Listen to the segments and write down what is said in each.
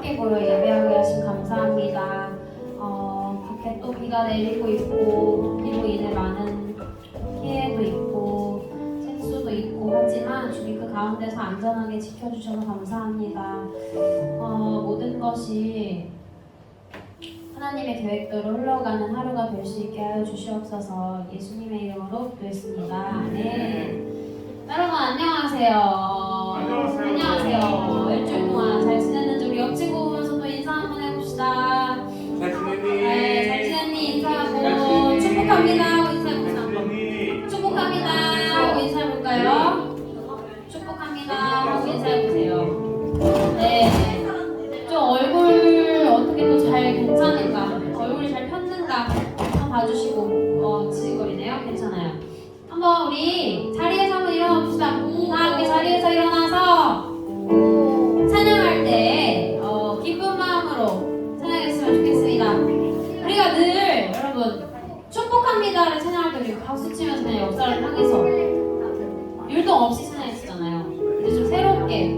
함께 모여 예배하게 하신 감사합니다. 밖에 또 비가 내리고 있고 비로 인해 많은 피해도 있고 생수도 있고 하지만 주님 그 가운데서 안전하게 지켜주셔서 감사합니다. 모든 것이 하나님의 계획대로 흘러가는 하루가 될 수 있게 하여 주시옵소서. 예수님의 이름으로 기도했습니다. 네. 여러분 안녕하세요. 안녕하세요. 일주일 동안 잘 지냈는지 우리 옆 친구 보면서 또 인사 한번 해봅시다. 잘 지냈니? 네, 잘 지냈니? 인사하고 축복합니다 하고 인사해보세요. 축복합니다 하고 인사해볼까요? 축복합니다 하고 인사해보세요. 네. 좀 얼굴 어떻게 또 잘 괜찮은가? 얼굴이 잘 폈는가? 한번 봐주시고 지직거리네요. 괜찮아요. 한번 우리 자리에서 한번 일어나봅시다. 다 함께 자리에서 일어나서 찬양할 때 기쁜 마음으로 찬양했으면 좋겠습니다. 우리가 늘 여러분 축복합니다를 찬양할 때 우리 박수 치면서 그냥 역사를 향해서 율동 없이 찬양했었잖아요. 근데 좀 새롭게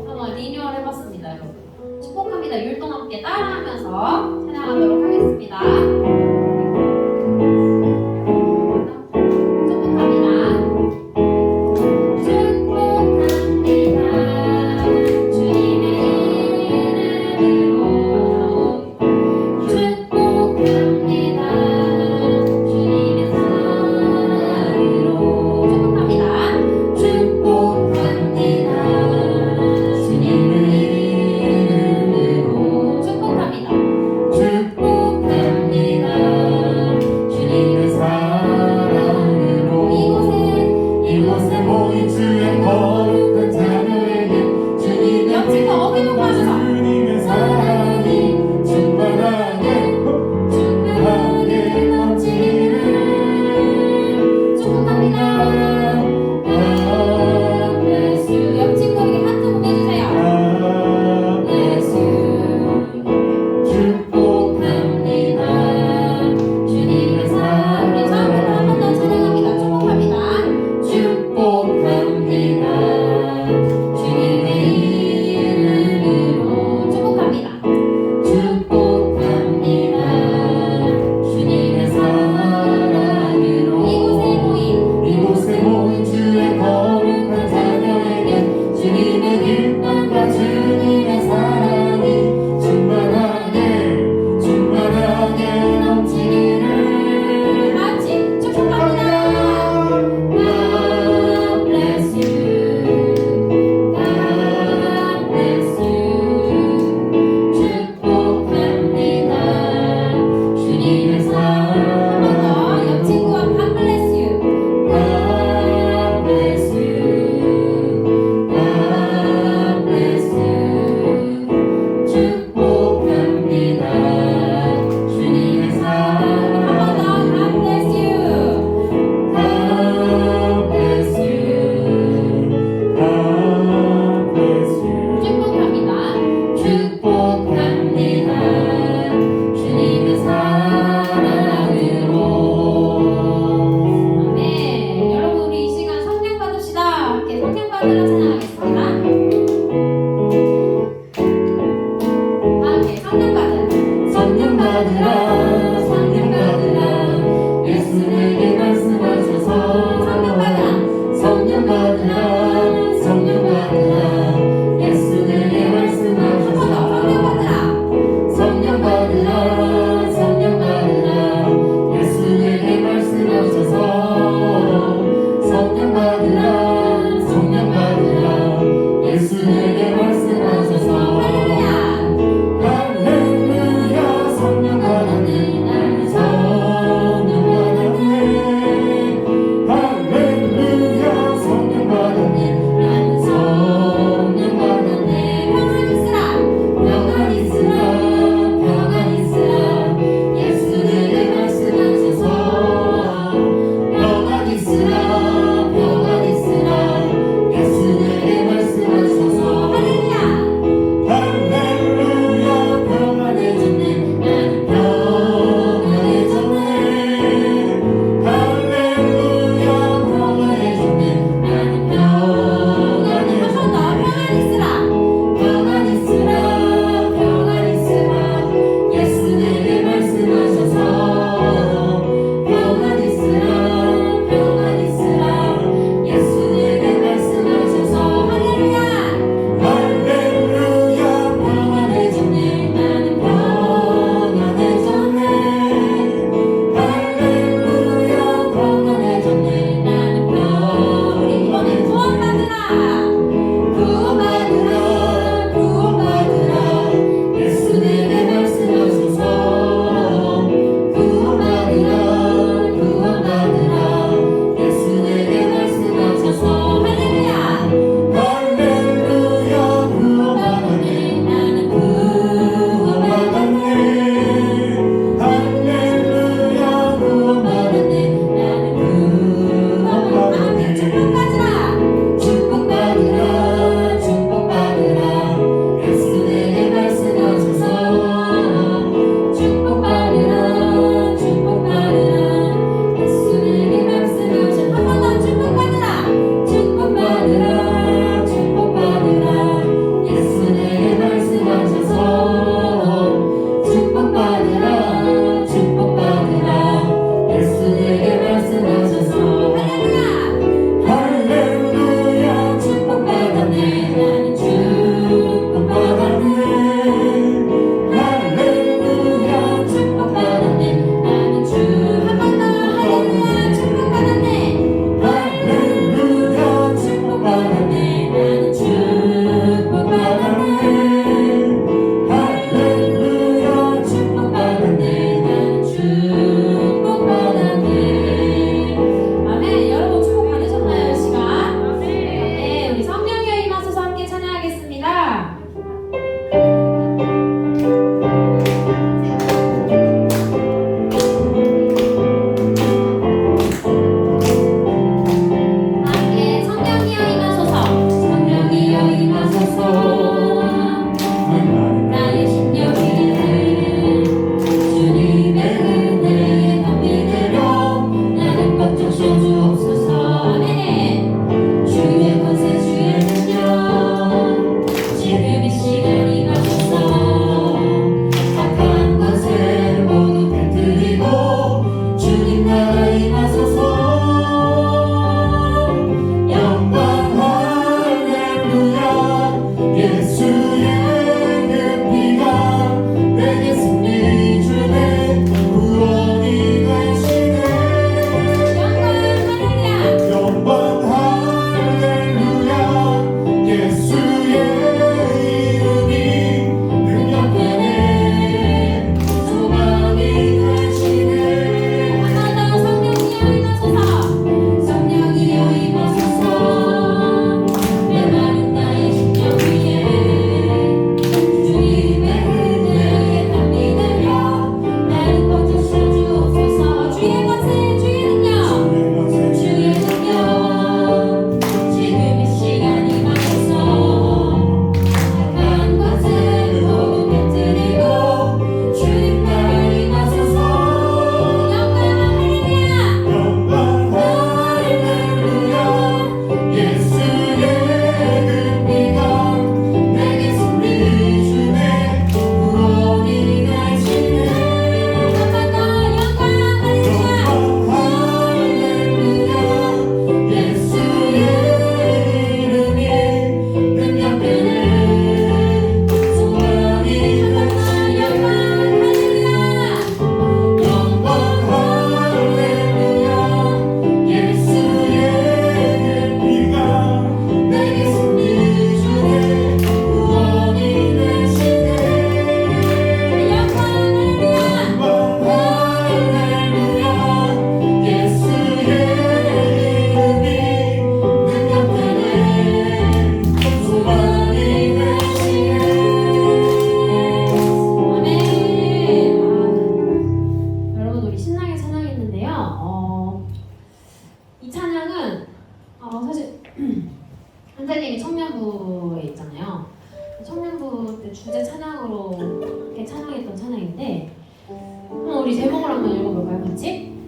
한번 리뉴얼 해봤습니다. 여러분 축복합니다 율동 함께 따라하면서 찬양하도록 하겠습니다. 축복합니다.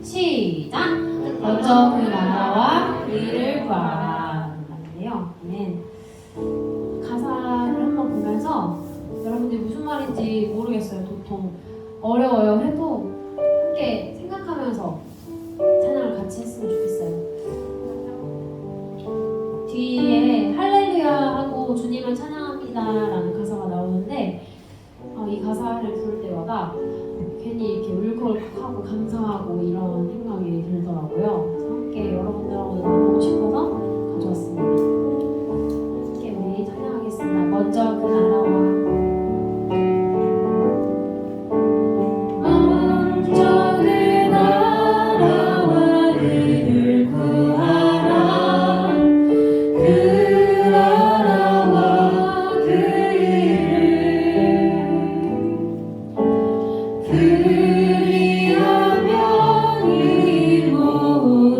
시작. 먼저 그 나라와 그 일을 구하라. 인데요. 가사를 한번 보면서 여러분들이 무슨 말인지 모르겠어요. 도통 어려워요. 해도 함께 생각하면서 찬양을 같이 했으면 좋겠어요. 뒤에 할렐루야 하고 주님을 찬양합니다 라는 가사가 나오는데 이 가사를 부를 때마다 괜히 이렇게 울컥울컥하고 감사하고 이런 생각이 들더라고요. 그래서 함께 여러분들하고 나누고 싶어서 가져왔습니다. 함께 우리 찬양하겠습니다. 먼저 그 나라와 그리하면 이 모든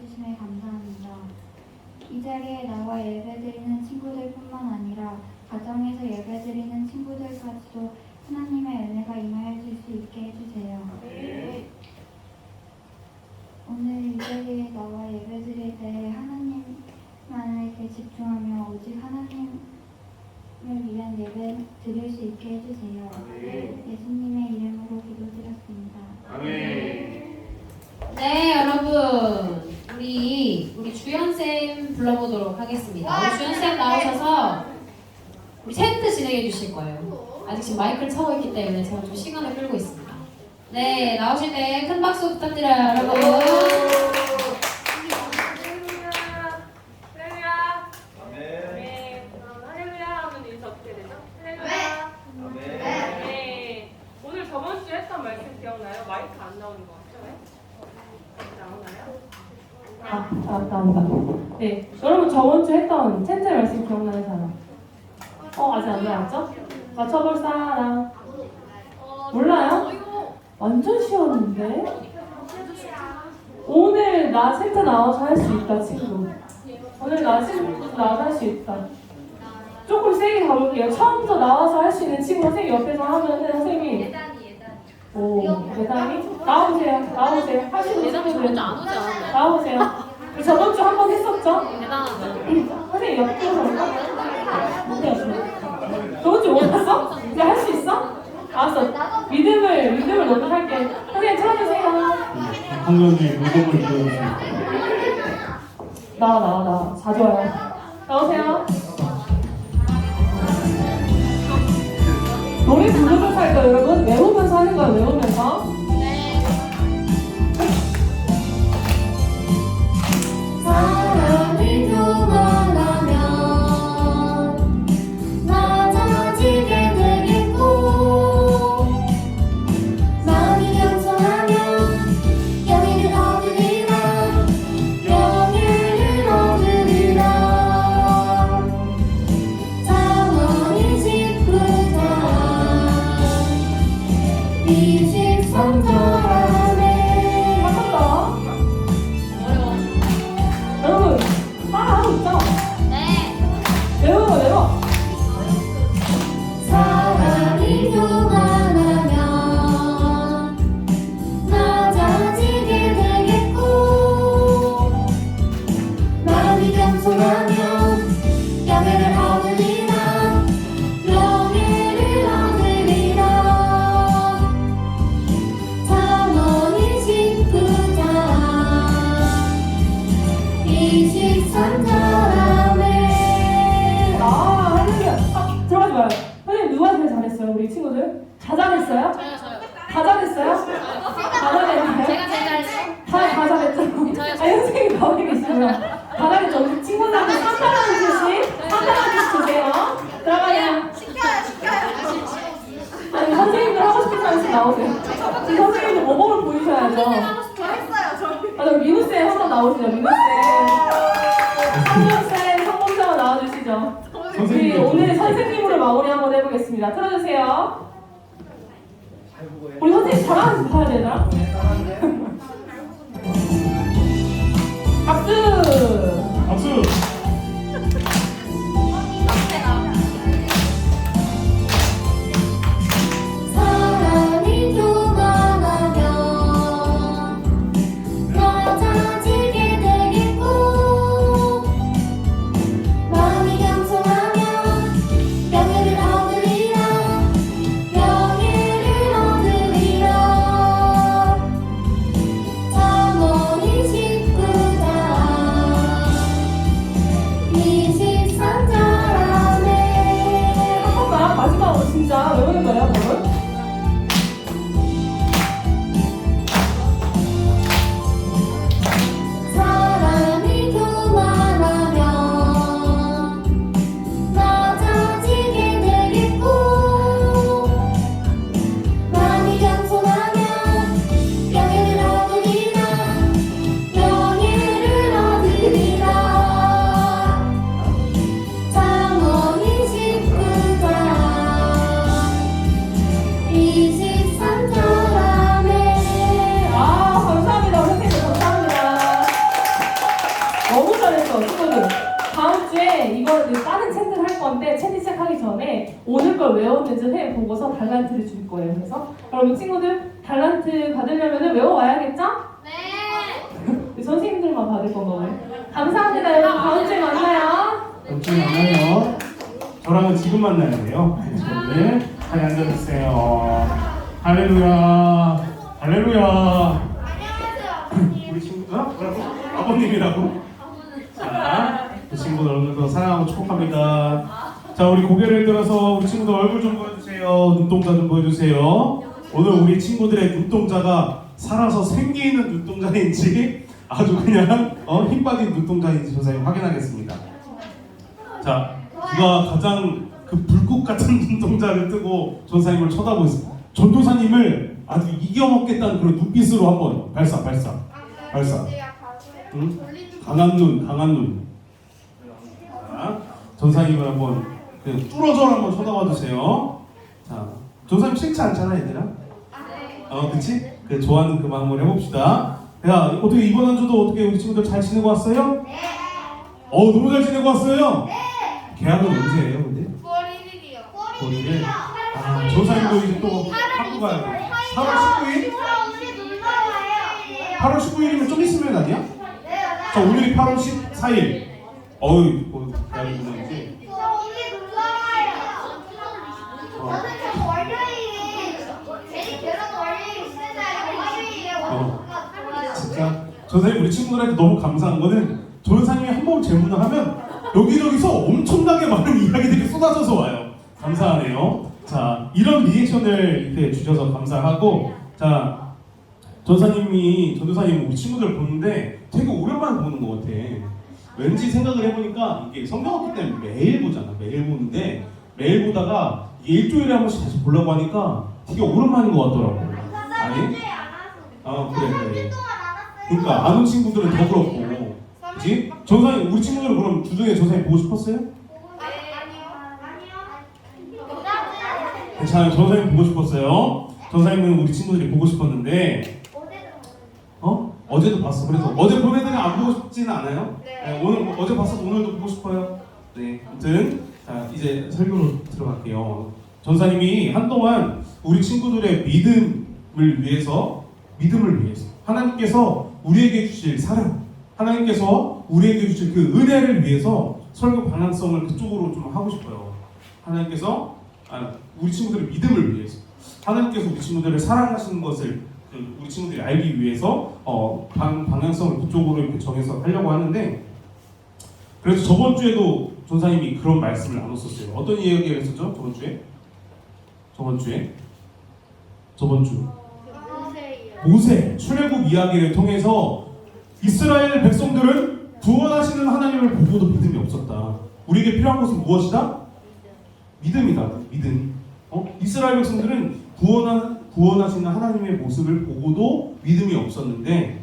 주심에 감사합니다. 이 자리에 나와 예배드리는 친구들뿐만 아니라 가정에서 예배드리는 친구들까지도 하나님의 은혜가 임하여 줄 수 있게 해주세요. 오늘 이 자리에 나와 예배드릴 때 하나님만에게 집중하며 오직 하나님을 위한 예배 드릴 수 있게 해주세요. 예수님의 이름으로 기도드렸습니다. 네, 여러분. 우리 주연쌤 불러보도록 하겠습니다. 우리 주연쌤 나오셔서 우리 챈트 진행해 주실 거예요. 아직 지금 마이크를 차고 있기 때문에 제가 좀 시간을 끌고 있습니다. 네, 나오실 때 큰 박수 부탁드려요, 여러분. 저번 주에 했던 말씀 기억나요? 마이크 안 나오는 거 같죠? 나오나요? 네, 여러분 저번 주에 했던 챈트 말씀 기억나는 사람? 아직 안 나왔죠? 맞춰볼 사람? 몰라요? 완전 쉬웠는데? 오늘 나 챈트 나와서 할 수 있다 친구. 오늘 나 챈트 나와서 할 수 있다. 조금 세게 가볼게요. 처음부터 나와서 할 수 있는 친구 선생님 옆에서 하면은 선생님이 예단이? 나오세요. 할 수 있는 친구들 나오세요. 저번 주 한 번 했었죠? 선생님 옆에서 못해요. 저번 주 못 했어? 이제 할 수 있어? 알았어. 믿음을 높일게. 선생님 찾아주세요. 한명이 무덤을 이루어주세요. 나. 자주 와요. 나오세요. 노래 부르면서 할까요, 여러분? 외우면서 하는 거예요, 외우면서. 사랑을 교만하면 낮아지게 되겠고 마음이 겸손하면 영예를 얻으리라 자원이 짓부터 23절에 맞췄다. 여러분, 따라하고 있죠? 외워. 사랑이 교만하면 낮아지게 되겠고 마음이 겸손하면 영예를 얻으리라 잠언이 19장 23절 아멘. 할렐루야. 들어가지 마요. 선생님 누가 제일 잘했어요, 우리 친구들? 다 잘했어요? 저요. 다 잘했어요? 다 잘했나요? 제가 제일 잘했어요. 다 잘했죠? 저요. 선생님 가만히 계시면 다 잘했죠? 우리 친구들한테 3단원 주세요. 들어가요. 아니, 선생님들 하고 싶은 말씀 나오세요. 지금 선생님도 모범을 보이셔야죠. 맞아, 민우쌤 한번 나오시죠, 민우쌤. 성범쌤, 성범쌤 나와주시죠. 우리 오늘 선생님으로 마무리 한번 해보겠습니다. 틀어주세요. 우리 선생님 잘하는지 봐야 되나? 박수! 박수! 사랑이 교만하면 낮아지게 되겠고 마음이 겸손하면 영예를 얻으리라 주에 이거 다른 채팅 할 건데 채팅 시작하기 전에 오늘 걸 외웠는지 선생님 보고서 달란트를 줄 거예요. 그래서 여러분 친구들 달란트 받으려면 외워와야겠죠? 네. 선생님들만 받을 건가요? 감사합니다. 여러분 다음 주에 만나요. 다음 주에 만나요. 저랑은 지금 만나야 돼요. 네, 잘 앉아주세요. 할렐루야. 할렐루야. 우리 친구, 뭐라고? 아버님이라고? 자, 그 친구들 오늘도 사랑하고 축복합니다. 자, 우리 고개를 들어서 우리 친구들 얼굴 좀 보여주세요. 눈동자 좀 보여주세요. 오늘 우리 친구들의 눈동자가 살아서 생기 있는 눈동자인지 아주 그냥 힘 빠진 눈동자인지 선생님 확인하겠습니다. 자, 누가 가장 그 불꽃 같은 눈동자를 뜨고 전사님을 쳐다보고 있습니다. 전도사님을 아주 이겨먹겠다는 그런 눈빛으로 한번 발사. 응? 강한 눈. 자, 전사님을 한번 그 뚫어져 한번 쳐다봐 주세요. 자, 전사님 싫지 않잖아, 얘들아. 그치? 그 좋아하는 그 마음으로 해봅시다. 야, 어떻게 이번 한 주도 어떻게 우리 친구들 잘 지내고 왔어요? 네. 너무 잘 지내고 왔어요? 네. 계약은 언제예요, 근데? 9월이요. 전사님도 이제 또 학교 가야 돼. 8월 19일? 8월 19일이면 좀 있으면 아니야? 자, 오늘이 8월 14일. 계약이구나 이제. 진짜 전사님 우리 친구들한테 너무 감사한 거는 전사님이 한 번 질문을 하면 여기저기서 엄청나게 많은 이야기들이 쏟아져서 와요. 감사하네요. 자, 이런 리액션을 이렇게 주셔서 감사하고, 자, 전도사님 우리 친구들 보는데 되게 오랜만에 보는 것 같아. 왠지 생각을 해보니까 이게 성경학기 때문에 매일 보잖아. 매일 보는데 매일 보다가 일주일에 한 번씩 다시 보려고 하니까 되게 오랜만인 것 같더라고. 아니? 그래. 그러니까 아는 친구들은 더 그렇고, 그치? 전사님 우리 친구들은 그럼 주중에 전사님 보고 싶었어요? 괜찮아요. 전사님 보고 싶었어요. 전사님은 우리 친구들이 보고 싶었는데 어제도 봤어. 그래서 어제 본 애들은 안 보고 싶지는 않아요? 네. 오늘 어제 봤어도 오늘도 보고 싶어요. 네. 아무튼 자, 이제 설교로 들어갈게요. 전사님이 한동안 우리 친구들의 믿음을 위해서 하나님께서 우리에게 주실 사랑, 하나님께서 우리에게 주실 그 은혜를 위해서 설교 방향성을 그쪽으로 좀 하고 싶어요. 하나님께서 우리 친구들의 믿음을 위해서, 하나님께서 우리 친구들을 사랑하시는 것을 우리 친구들이 알기 위해서 방향성을 그쪽으로 이렇게 정해서 하려고 하는데, 그래서 저번 주에도 전사님이 그런 말씀을 나눴었어요. 어떤 이야기를 했었죠? 저번 주 모세 출애굽 이야기를 통해서 이스라엘 백성들은 구원하시는 하나님을 보고도 믿음이 없었다. 우리에게 필요한 것은 무엇이다? 믿음이다. 믿음. 이스라엘 백성들은 구원하시는 하나님의 모습을 보고도 믿음이 없었는데,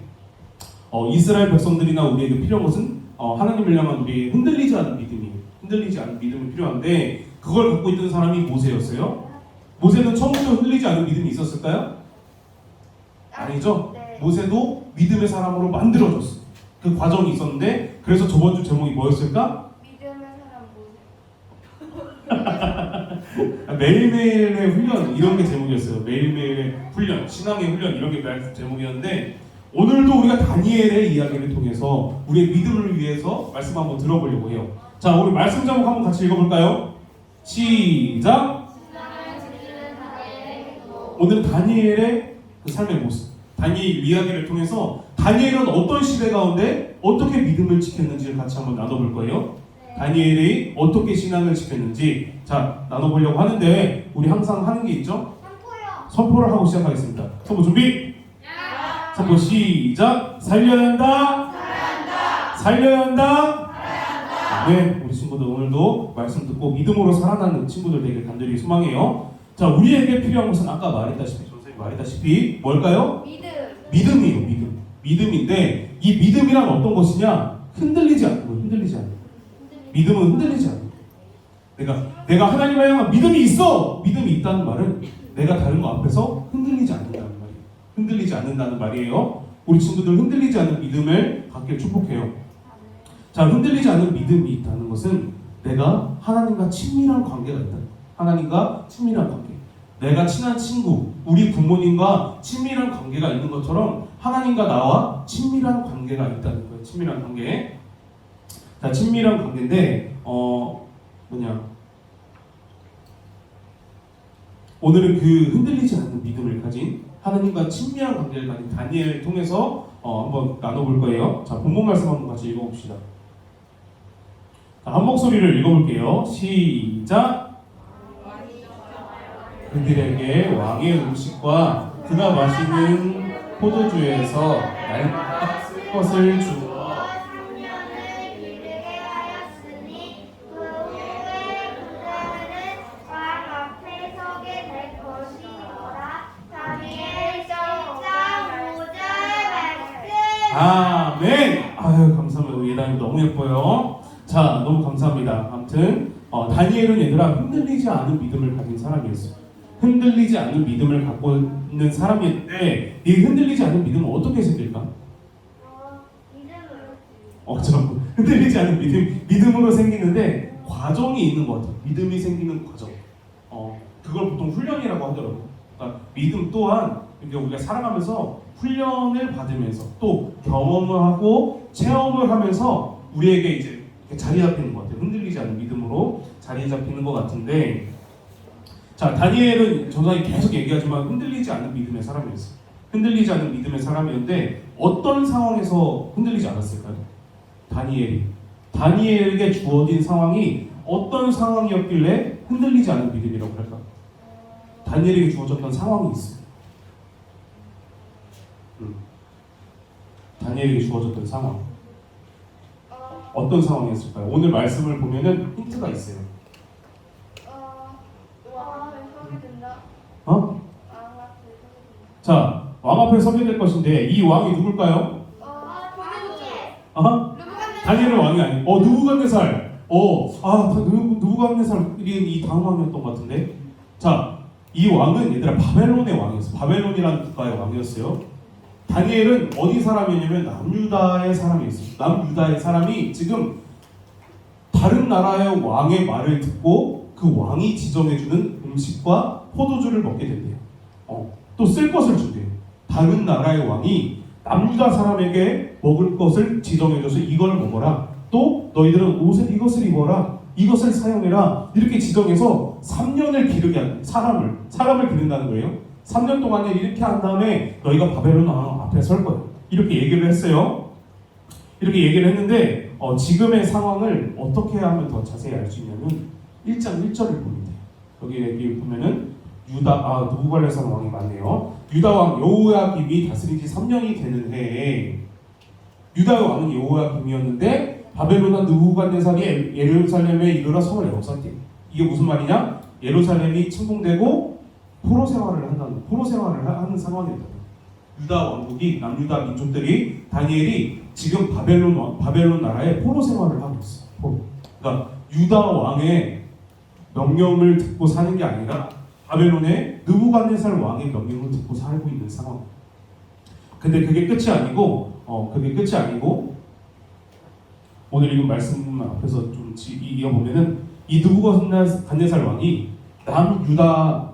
이스라엘 백성들이나 우리에게 필요한 것은 하나님을 향한 우리의 흔들리지 않은 믿음이 필요한데, 그걸 갖고 있던 사람이 모세였어요. 모세는 처음부터 흔들리지 않은 믿음이 있었을까요? 아니죠. 네. 모세도 믿음의 사람으로 만들어졌어. 그 과정이 있었는데, 그래서 저번 주 제목이 뭐였을까? 믿음의 사람 모세. 매일매일의 훈련, 이런 게 제목이었어요. 매일매일의 훈련, 신앙의 훈련, 이런 게 제목이었는데, 오늘도 우리가 다니엘의 이야기를 통해서 우리의 믿음을 위해서 말씀 한번 들어보려고 해요. 자, 우리 말씀 제목 한번 같이 읽어볼까요? 시작! 오늘은 다니엘의 그 삶의 모습, 다니엘 이야기를 통해서 다니엘은 어떤 시대 가운데 어떻게 믿음을 지켰는지를 같이 한번 나눠볼 거예요. 다니엘이 어떻게 신앙을 지켰는지 나눠보려고 하는데, 우리 항상 하는 게 있죠? 선포를 하고 시작하겠습니다. 선포 준비! 선포 시작! 살려야 한다! 살려야 한다! 네, 우리 친구들 오늘도 말씀 듣고 믿음으로 살아나는 친구들 되길 간절히 소망해요. 자, 우리에게 필요한 것은 아까 말했다시피 뭘까요? 믿음이에요. 믿음인데, 이 믿음이란 어떤 것이냐? 흔들리지 않는 거예요. 믿음은 흔들리지 않는 거예요. 내가 하나님을 향한 믿음이 있다는 말은 내가 다른 거 앞에서 흔들리지 않는다는 말이에요. 우리 친구들 흔들리지 않는 믿음을 갖길 축복해요. 자, 흔들리지 않는 믿음이 있다는 것은 내가 하나님과 친밀한 관계가 있다. 하나님과 친밀한 관계. 내가 친한 친구, 우리 부모님과 친밀한 관계가 있는 것처럼 하나님과 나와 친밀한 관계가 있다는 거예요. 친밀한 관계. 자, 친밀한 관계인데 오늘은 그 흔들리지 않는 믿음을 가진 하나님과 친밀한 관계를 가진 다니엘을 통해서 한번 나눠볼 거예요. 자, 본문 말씀 한번 같이 읽어봅시다. 자, 한 목소리를 읽어볼게요. 시작. 그들에게 왕의 음식과 그가 마시는 포도주에서 날마다 쓸 것을 주어 아멘. 아유, 감사합니다. 예단이 너무 예뻐요. 자, 너무 감사합니다. 아무튼 다니엘은 얘들아 흔들리지 않은 믿음을 가진 사람이었어요. 흔들리지 않는 믿음을 갖고 있는 사람인데 이 흔들리지 않는 믿음은 어떻게 생길까? 좀 흔들리지 않은 믿음으로 생기는데 과정이 있는 것 같아요. 믿음이 생기는 과정. 그걸 보통 훈련이라고 하더라고요. 그러니까 믿음 또한 우리가 살아가면서 훈련을 받으면서 또 경험을 하고 체험을 하면서 우리에게 이제 자리 잡히는 것 같아요. 흔들리지 않는 믿음으로 자리 잡히는 것 같은데, 자, 다니엘은 전사님 계속 얘기하지만 흔들리지 않는 믿음의 사람이었어요. 흔들리지 않는 믿음의 사람이었는데 어떤 상황에서 흔들리지 않았을까요? 다니엘에게 주어진 상황이 어떤 상황이었길래 흔들리지 않는 믿음이라고 할까? 다니엘에게 주어졌던 상황이 있어요. 다니엘에게 주어졌던 상황. 어떤 상황이었을까요? 오늘 말씀을 보면은 힌트가 있어요. 자, 왕 앞에 서게 될 것인데 이 왕이 누굴까요? 다니엘은 왕이 아니고 느부갓네살. 느부갓네살이 이 다음 왕이었던 것 같은데. 자, 이 왕은 얘들아 바벨론의 왕이었어요. 바벨론이라는 국가의 왕이었어요. 다니엘은 어디 사람이냐면 남유다의 사람이었어요. 남유다의 사람이 지금 다른 나라의 왕의 말을 듣고 그 왕이 지정해주는 음식과 포도주를 먹게 된대요. 또 쓸 것을 준대요. 다른 나라의 왕이 남유다 사람에게 먹을 것을 지정해줘서 이걸 먹어라. 또 너희들은 옷을 이것을 입어라. 이것을 사용해라. 이렇게 지정해서 3년을 기르게 하는 사람을 기른다는 거예요. 3년 동안에 이렇게 한 다음에 너희가 바벨론 왕 앞에 설 거야. 이렇게 얘기를 했어요. 이렇게 얘기를 했는데 지금의 상황을 어떻게 하면 더 자세히 알 수 있냐면 1장 1절을 보면 돼요. 여기 보면은 누부갓네살 왕이 맞네요. 유다 왕 여호야김이 다스린 지 3년이 되는 해에 유다 왕은 여호야김이었는데 바벨론 왕 느부갓네살이 예루살렘에 이르러 성을 에워쌌대요. 이게 무슨 말이냐? 예루살렘이 침공되고 포로 생활을 하는 상황이었다. 유다 왕국이 남유다 민족들이 다니엘이 지금 바벨론 나라에 포로 생활을 하고 있어요. 그러니까 유다 왕의 명령을 듣고 사는 게 아니라 바벨론의 느부갓네살 왕의 명령을 듣고 살고 있는 상황. 근데 그게 끝이 아니고 오늘 읽은 말씀 앞에서 좀 이어보면은 이 느부갓네살 왕이 유다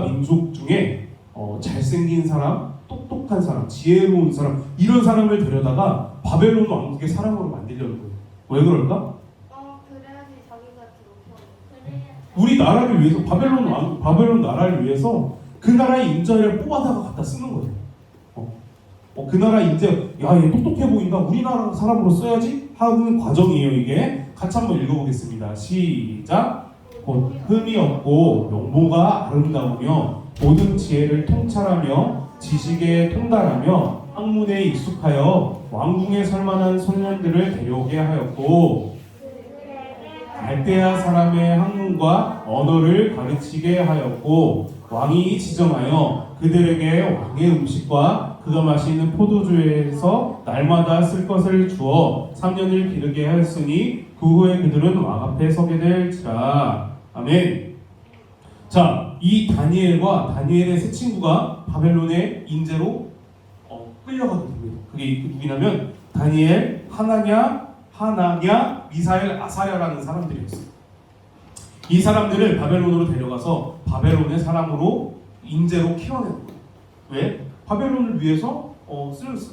민족 중에 잘생긴 사람, 똑똑한 사람, 지혜로운 사람 이런 사람을 데려다가 바벨론 왕국의 사람으로 만들려는 거예요. 왜 그럴까? 그래야지 자기가 그래야 우리 나라를 위해서 바벨론 나라를 위해서 그 나라의 인자를 뽑아다가 갖다 쓰는 거예요. 그 나라 인재, 얘 똑똑해 보인다. 우리나라 사람으로 써야지 하는 과정이에요. 이게 같이 한번 읽어보겠습니다. 시작. 곧 흠이 없고 용모가 아름다우며 모든 지혜를 통찰하며 지식에 통달하며 학문에 익숙하여 왕궁에 설만한 소년들을 데려오게 하였고 갈대아 사람의 학문과 언어를 가르치게 하였고 왕이 지정하여 그들에게 왕의 음식과 그가 마시는 포도주에서 날마다 쓸 것을 주어 3년을 기르게 하였으니 그 후에 그들은 왕 앞에 서게 될지라. 아멘. 자, 이 다니엘과 다니엘의 세 친구가 바벨론의 인재로 끌려가게 됩니다. 그게 누구냐면 다니엘, 하나냐, 하나냐, 미사엘, 아사랴라는 사람들이었어요. 이 사람들을 바벨론으로 데려가서 바벨론의 사람으로 인재로 키워낸 거예요. 왜? 바벨론을 위해서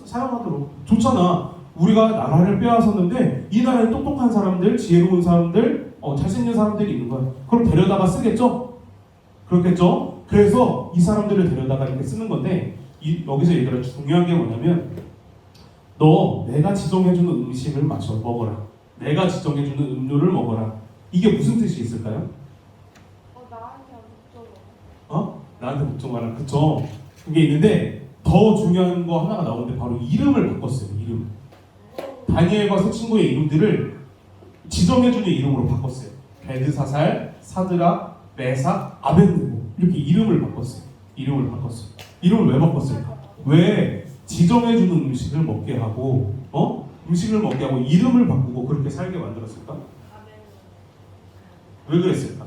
사용하도록. 좋잖아. 우리가 나라를 빼앗았는데 이 나라에 똑똑한 사람들, 지혜로운 사람들, 잘생긴 사람들이 있는 거야. 그럼 데려다가 쓰겠죠? 그렇겠죠? 그래서 이 사람들을 데려다가 이렇게 쓰는 건데 여기서 얘들아 중요한 게 뭐냐면 너 내가 지정해주는 음식을 마셔 먹어라. 내가 지정해주는 음료를 먹어라. 이게 무슨 뜻이 있을까요? 나한테 묻죠. 나한테 묻지 마라. 그쵸? 그게 있는데 더 중요한 거 하나가 나오는데 바로 이름을 바꿨어요. 이름. 다니엘과 세 친구의 이름들을 지정해주는 이름으로 바꿨어요. 베드사살, 사드락, 메삭, 아벳느고 이렇게 이름을 바꿨어요. 이름을 왜 바꿨을까? 왜 지정해주는 음식을 먹게 하고 음식을 먹게 하고 이름을 바꾸고 그렇게 살게 만들었을까? 왜 그랬을까?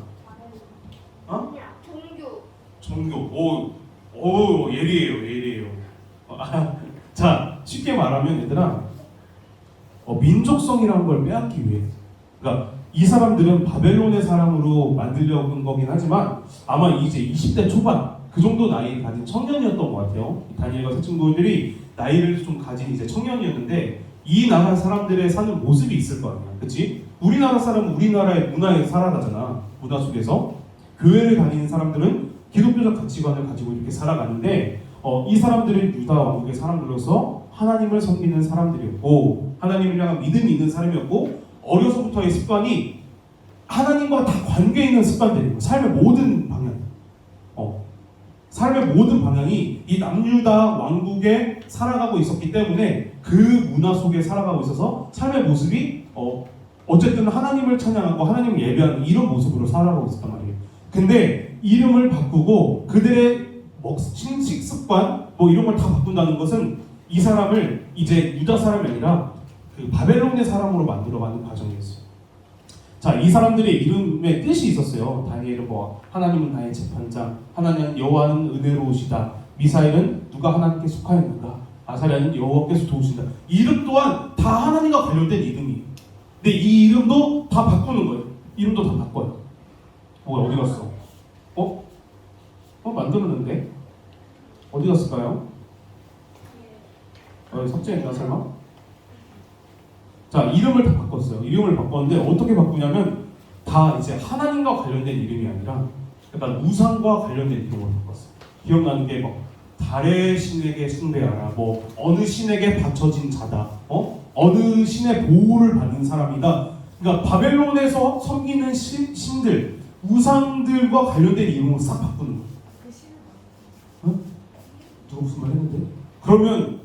종교. 오, 예리해요. 자, 쉽게 말하면 얘들아, 민족성이라는 걸 빼앗기 위해. 그러니까 이 사람들은 바벨론의 사람으로 만들려는 거긴 하지만 아마 이제 20대 초반 그 정도 나이 가진 청년이었던 것 같아요. 다니엘과 세 친구들이 나이를 좀 가진 이제 청년이었는데 이 나라 사람들의 사는 모습이 있을 거 아니야, 그렇지? 우리나라 사람은 우리나라의 문화에 살아가잖아. 문화 속에서 교회를 다니는 사람들은 기독교적 가치관을 가지고 이렇게 살아가는데 이 사람들은 유다 왕국의 사람들로서 하나님을 섬기는 사람들이었고 하나님을 향한 믿음이 있는 사람이었고 어려서부터의 습관이 하나님과 다 관계 있는 습관들이고 삶의 모든 방향이 이 남유다 왕국에 살아가고 있었기 때문에 그 문화 속에 살아가고 있어서 삶의 모습이 어쨌든 하나님을 찬양하고 하나님을 예배하는 이런 모습으로 살아가고 있었단 말이에요. 근데 이름을 바꾸고 그들의 식식 습관 이런 걸 다 바꾼다는 것은 이 사람을 이제 유다 사람이 아니라 그 바벨론의 사람으로 만들어가는 과정이었어요. 자, 이 사람들의 이름에 뜻이 있었어요. 다니엘은 하나님은 나의 재판장, 하나님은 여호와는 은혜로우시다, 미사엘은 누가 하나님께 속하였는가, 아사랴는 여호와께서 도우신다. 이름 또한 다 하나님과 관련된 이름이에요. 근데 이 이름도 다 바꾸는 거예요. 이름도 다 바꿔요. 어디 갔어? 만들었는데 어디 갔을까요? 삭제했나 설마? 자, 이름을 다 바꿨어요. 이름을 바꿨는데 어떻게 바꾸냐면 다 이제 하나님과 관련된 이름이 아니라 약간 우상과 관련된 이름으로 바꿨어요. 기억나는 게 달의 신에게 숭배하라, 어느 신에게 바쳐진 자다, 어느 신의 보호를 받는 사람이다. 그러니까 바벨론에서 섬기는 신들, 우상들과 관련된 이름으로 싹 바꾸는 거예요. 누가 무슨 말 했는데? 그러면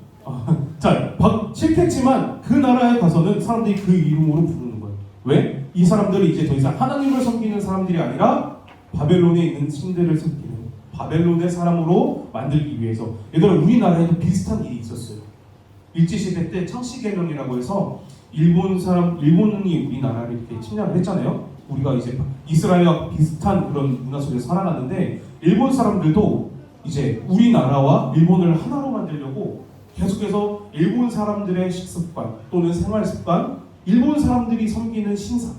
싫겠지만 그 나라에 가서는 사람들이 그 이름으로 부르는 거예요. 왜? 이 사람들이 이제 더 이상 하나님을 섬기는 사람들이 아니라 바벨론에 있는 신들을 섬기는 바벨론의 사람으로 만들기 위해서. 얘들아, 우리나라에도 비슷한 일이 있었어요. 일제시대 때 창씨개명이라고 해서 일본이 우리나라를 이렇게 침략을 했잖아요. 우리가 이제 이스라엘과 비슷한 그런 문화 속에 살아갔는데 일본 사람들도 이제 우리나라와 일본을 하나로 만들려고 계속해서 일본 사람들의 식습관 또는 생활습관, 일본 사람들이 섬기는 신상,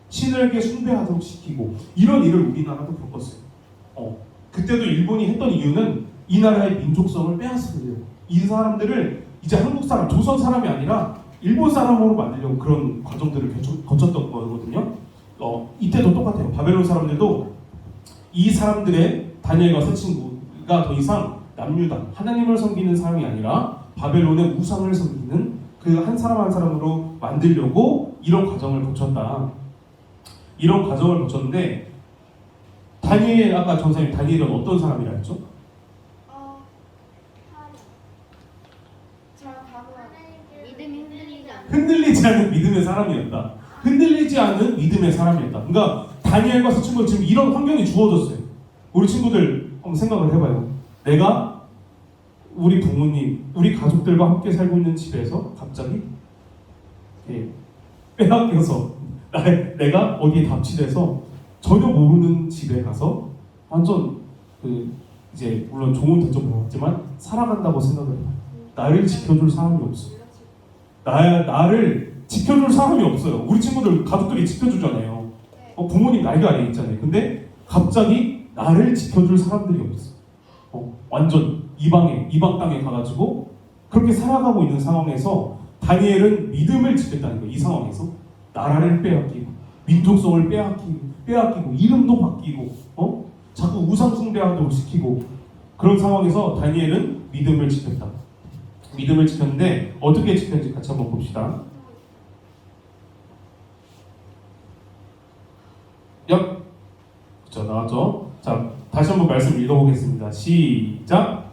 신에게 숭배하도록 시키고 이런 일을 우리나라도 겪었어요. 그때도 일본이 했던 이유는 이 나라의 민족성을 빼앗으려고. 이 사람들을 이제 한국 사람, 조선 사람이 아니라 일본 사람으로 만들려고 그런 과정들을 거쳤던 거거든요. 이때도 똑같아요. 바벨론 사람들도 이 사람들의 다니엘과 세 친구가 더 이상 남유다, 하나님을 섬기는 사람이 아니라 바벨론의 우상을 섬기는 그 한 사람 한 사람으로 만들려고 이런 과정을 거쳤다. 이런 과정을 거쳤는데 다니엘, 아까 전사님 다니엘은 어떤 사람이라 했죠? 흔들리지 않는 믿음의 사람이었다. 흔들리지 않는 믿음의 사람이었다. 그러니까 다니엘과 세 친구가 지금 이런 환경이 주어졌어요. 우리 친구들 한번 생각을 해봐요. 내가 우리 부모님, 우리 가족들과 함께 살고 있는 집에서 갑자기 빼앗겨서 내가 어디에 답치돼서 전혀 모르는 집에 가서 완전 이제 물론 좋은 대접을 받았지만 살아간다고 생각을 해봐요. 나를 지켜줄 사람이 없어. 나를 지켜줄 사람이 없어요. 우리 친구들 가족들이 지켜주잖아요. 부모님 날개 아래 있잖아요. 근데 갑자기 나를 지켜줄 사람들이 없어. 완전 이방 땅에 가가지고 그렇게 살아가고 있는 상황에서 다니엘은 믿음을 지켰다는 거예요. 이 상황에서 나라를 빼앗기고 민족성을 빼앗기고 이름도 바뀌고 자꾸 우상 숭배하도록 시키고 그런 상황에서 다니엘은 믿음을 지켰다. 믿음을 지켰는데 어떻게 지켰는지 같이 한번 봅시다. 그렇죠, 나왔죠? 자, 다시 한번 말씀 읽어보겠습니다. 시작.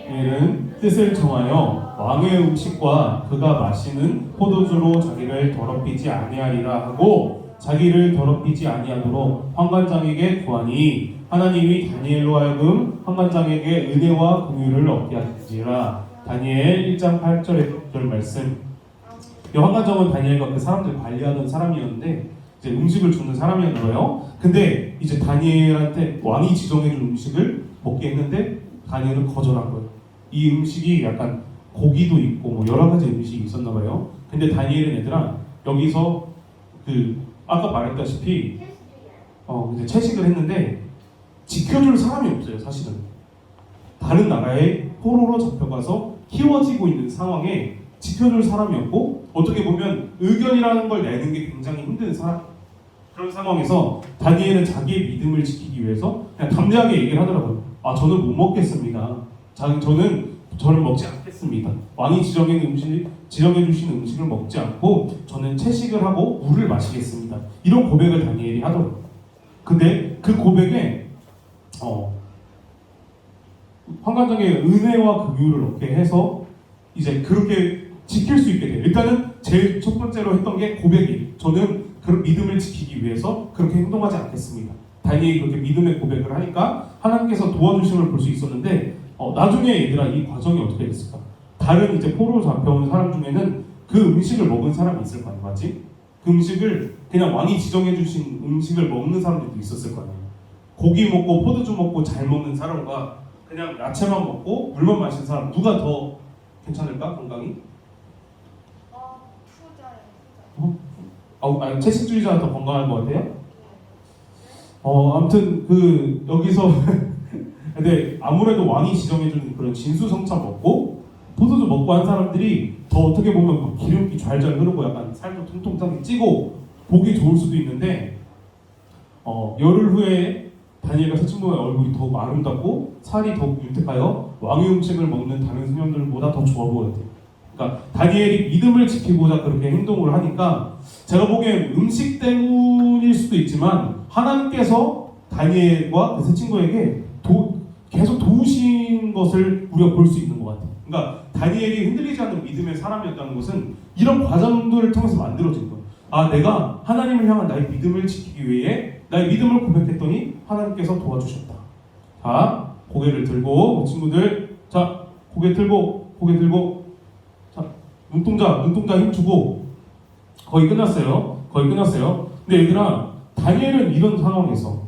다니엘은 뜻을 정하여 왕의 음식과 그가 마시는 포도주로 자기를 더럽히지 아니하리라 하고 자기를 더럽히지 아니하도록 환관장에게 구하니 하나님이 다니엘로 하여금 환관장에게 은혜와 긍휼을 얻게 하시니라. 다니엘 1장 8절의 9절 말씀. 이 환관장은 다니엘과 그 사람들 관리하던 사람이었는데 이제 음식을 주는 사람이었나 봐요. 근데 이제 다니엘한테 왕이 지정해준 음식을 먹게 했는데 다니엘은 거절한 거예요. 이 음식이 약간 고기도 있고 뭐 여러 가지 음식이 있었나 봐요. 근데 다니엘은 얘들아 여기서 그 아까 말했다시피 이제 채식을 했는데 지켜줄 사람이 없어요. 사실은 다른 나라에 포로로 잡혀가서 키워지고 있는 상황에 지켜줄 사람이 없고 어떻게 보면 의견이라는 걸 내는 게 굉장히 힘든 그런 상황에서 다니엘은 자기의 믿음을 지키기 위해서 그냥 담대하게 얘기를 하더라고요. 저는 못 먹겠습니다. 저는 먹지 않겠습니다. 왕이 지정해주신 음식을 먹지 않고 저는 채식을 하고 물을 마시겠습니다. 이런 고백을 다니엘이 하더라고요. 근데 그 고백에 환관장의 은혜와 긍휼을 얻게 해서 이제 그렇게 지킬 수 있게 돼요. 일단은 제일 첫 번째로 했던 게 고백이 저는 그런 믿음을 지키기 위해서 그렇게 행동하지 않겠습니다. 다니엘이 그렇게 믿음의 고백을 하니까 하나님께서 도와주심을 볼 수 있었는데 나중에 얘들아 이 과정이 어떻게 됐을까? 다른 이제 포로로 잡혀온 사람 중에는 그 음식을 먹은 사람이 있을 거 아니야, 맞지? 그 음식을 그냥 왕이 지정해주신 음식을 먹는 사람들도 있었을 거 아니에요. 고기 먹고 포도주 먹고 잘 먹는 사람과 그냥 야채만 먹고 물만 마시는 사람 누가 더 괜찮을까 건강이? 아니, 채식주의자가 더 건강할 것 같아요? 아무튼 여기서 근데 아무래도 왕이 지정해준 그런 진수성찬 먹고 포도주 먹고 한 사람들이 더 어떻게 보면 막 기름기 좔좔 흐르고 약간 살도 통통하게 찌고 보기 좋을 수도 있는데 열흘 후에 다니엘과 새 친구의 얼굴이 더욱 아름답고 살이 더욱 윤택하여 왕의 음식을 먹는 다른 소년들보다 더 좋아 보였대요. 그러니까 다니엘이 믿음을 지키고자 그렇게 행동을 하니까 제가 보기엔 음식 때문일 수도 있지만 하나님께서 다니엘과 그 새 친구에게 계속 도우신 것을 우리가 볼 수 있는 것 같아요. 그러니까 다니엘이 흔들리지 않는 믿음의 사람이었다는 것은 이런 과정들을 통해서 만들어진 거예요. 내가 하나님을 향한 나의 믿음을 지키기 위해 나의 믿음을 고백했더니 하나님께서 도와주셨다. 자, 고개를 들고 친구들, 자 고개 들고 자 눈동자 힘주고 거의 끝났어요. 근데 얘들아 다니엘은 이런 상황에서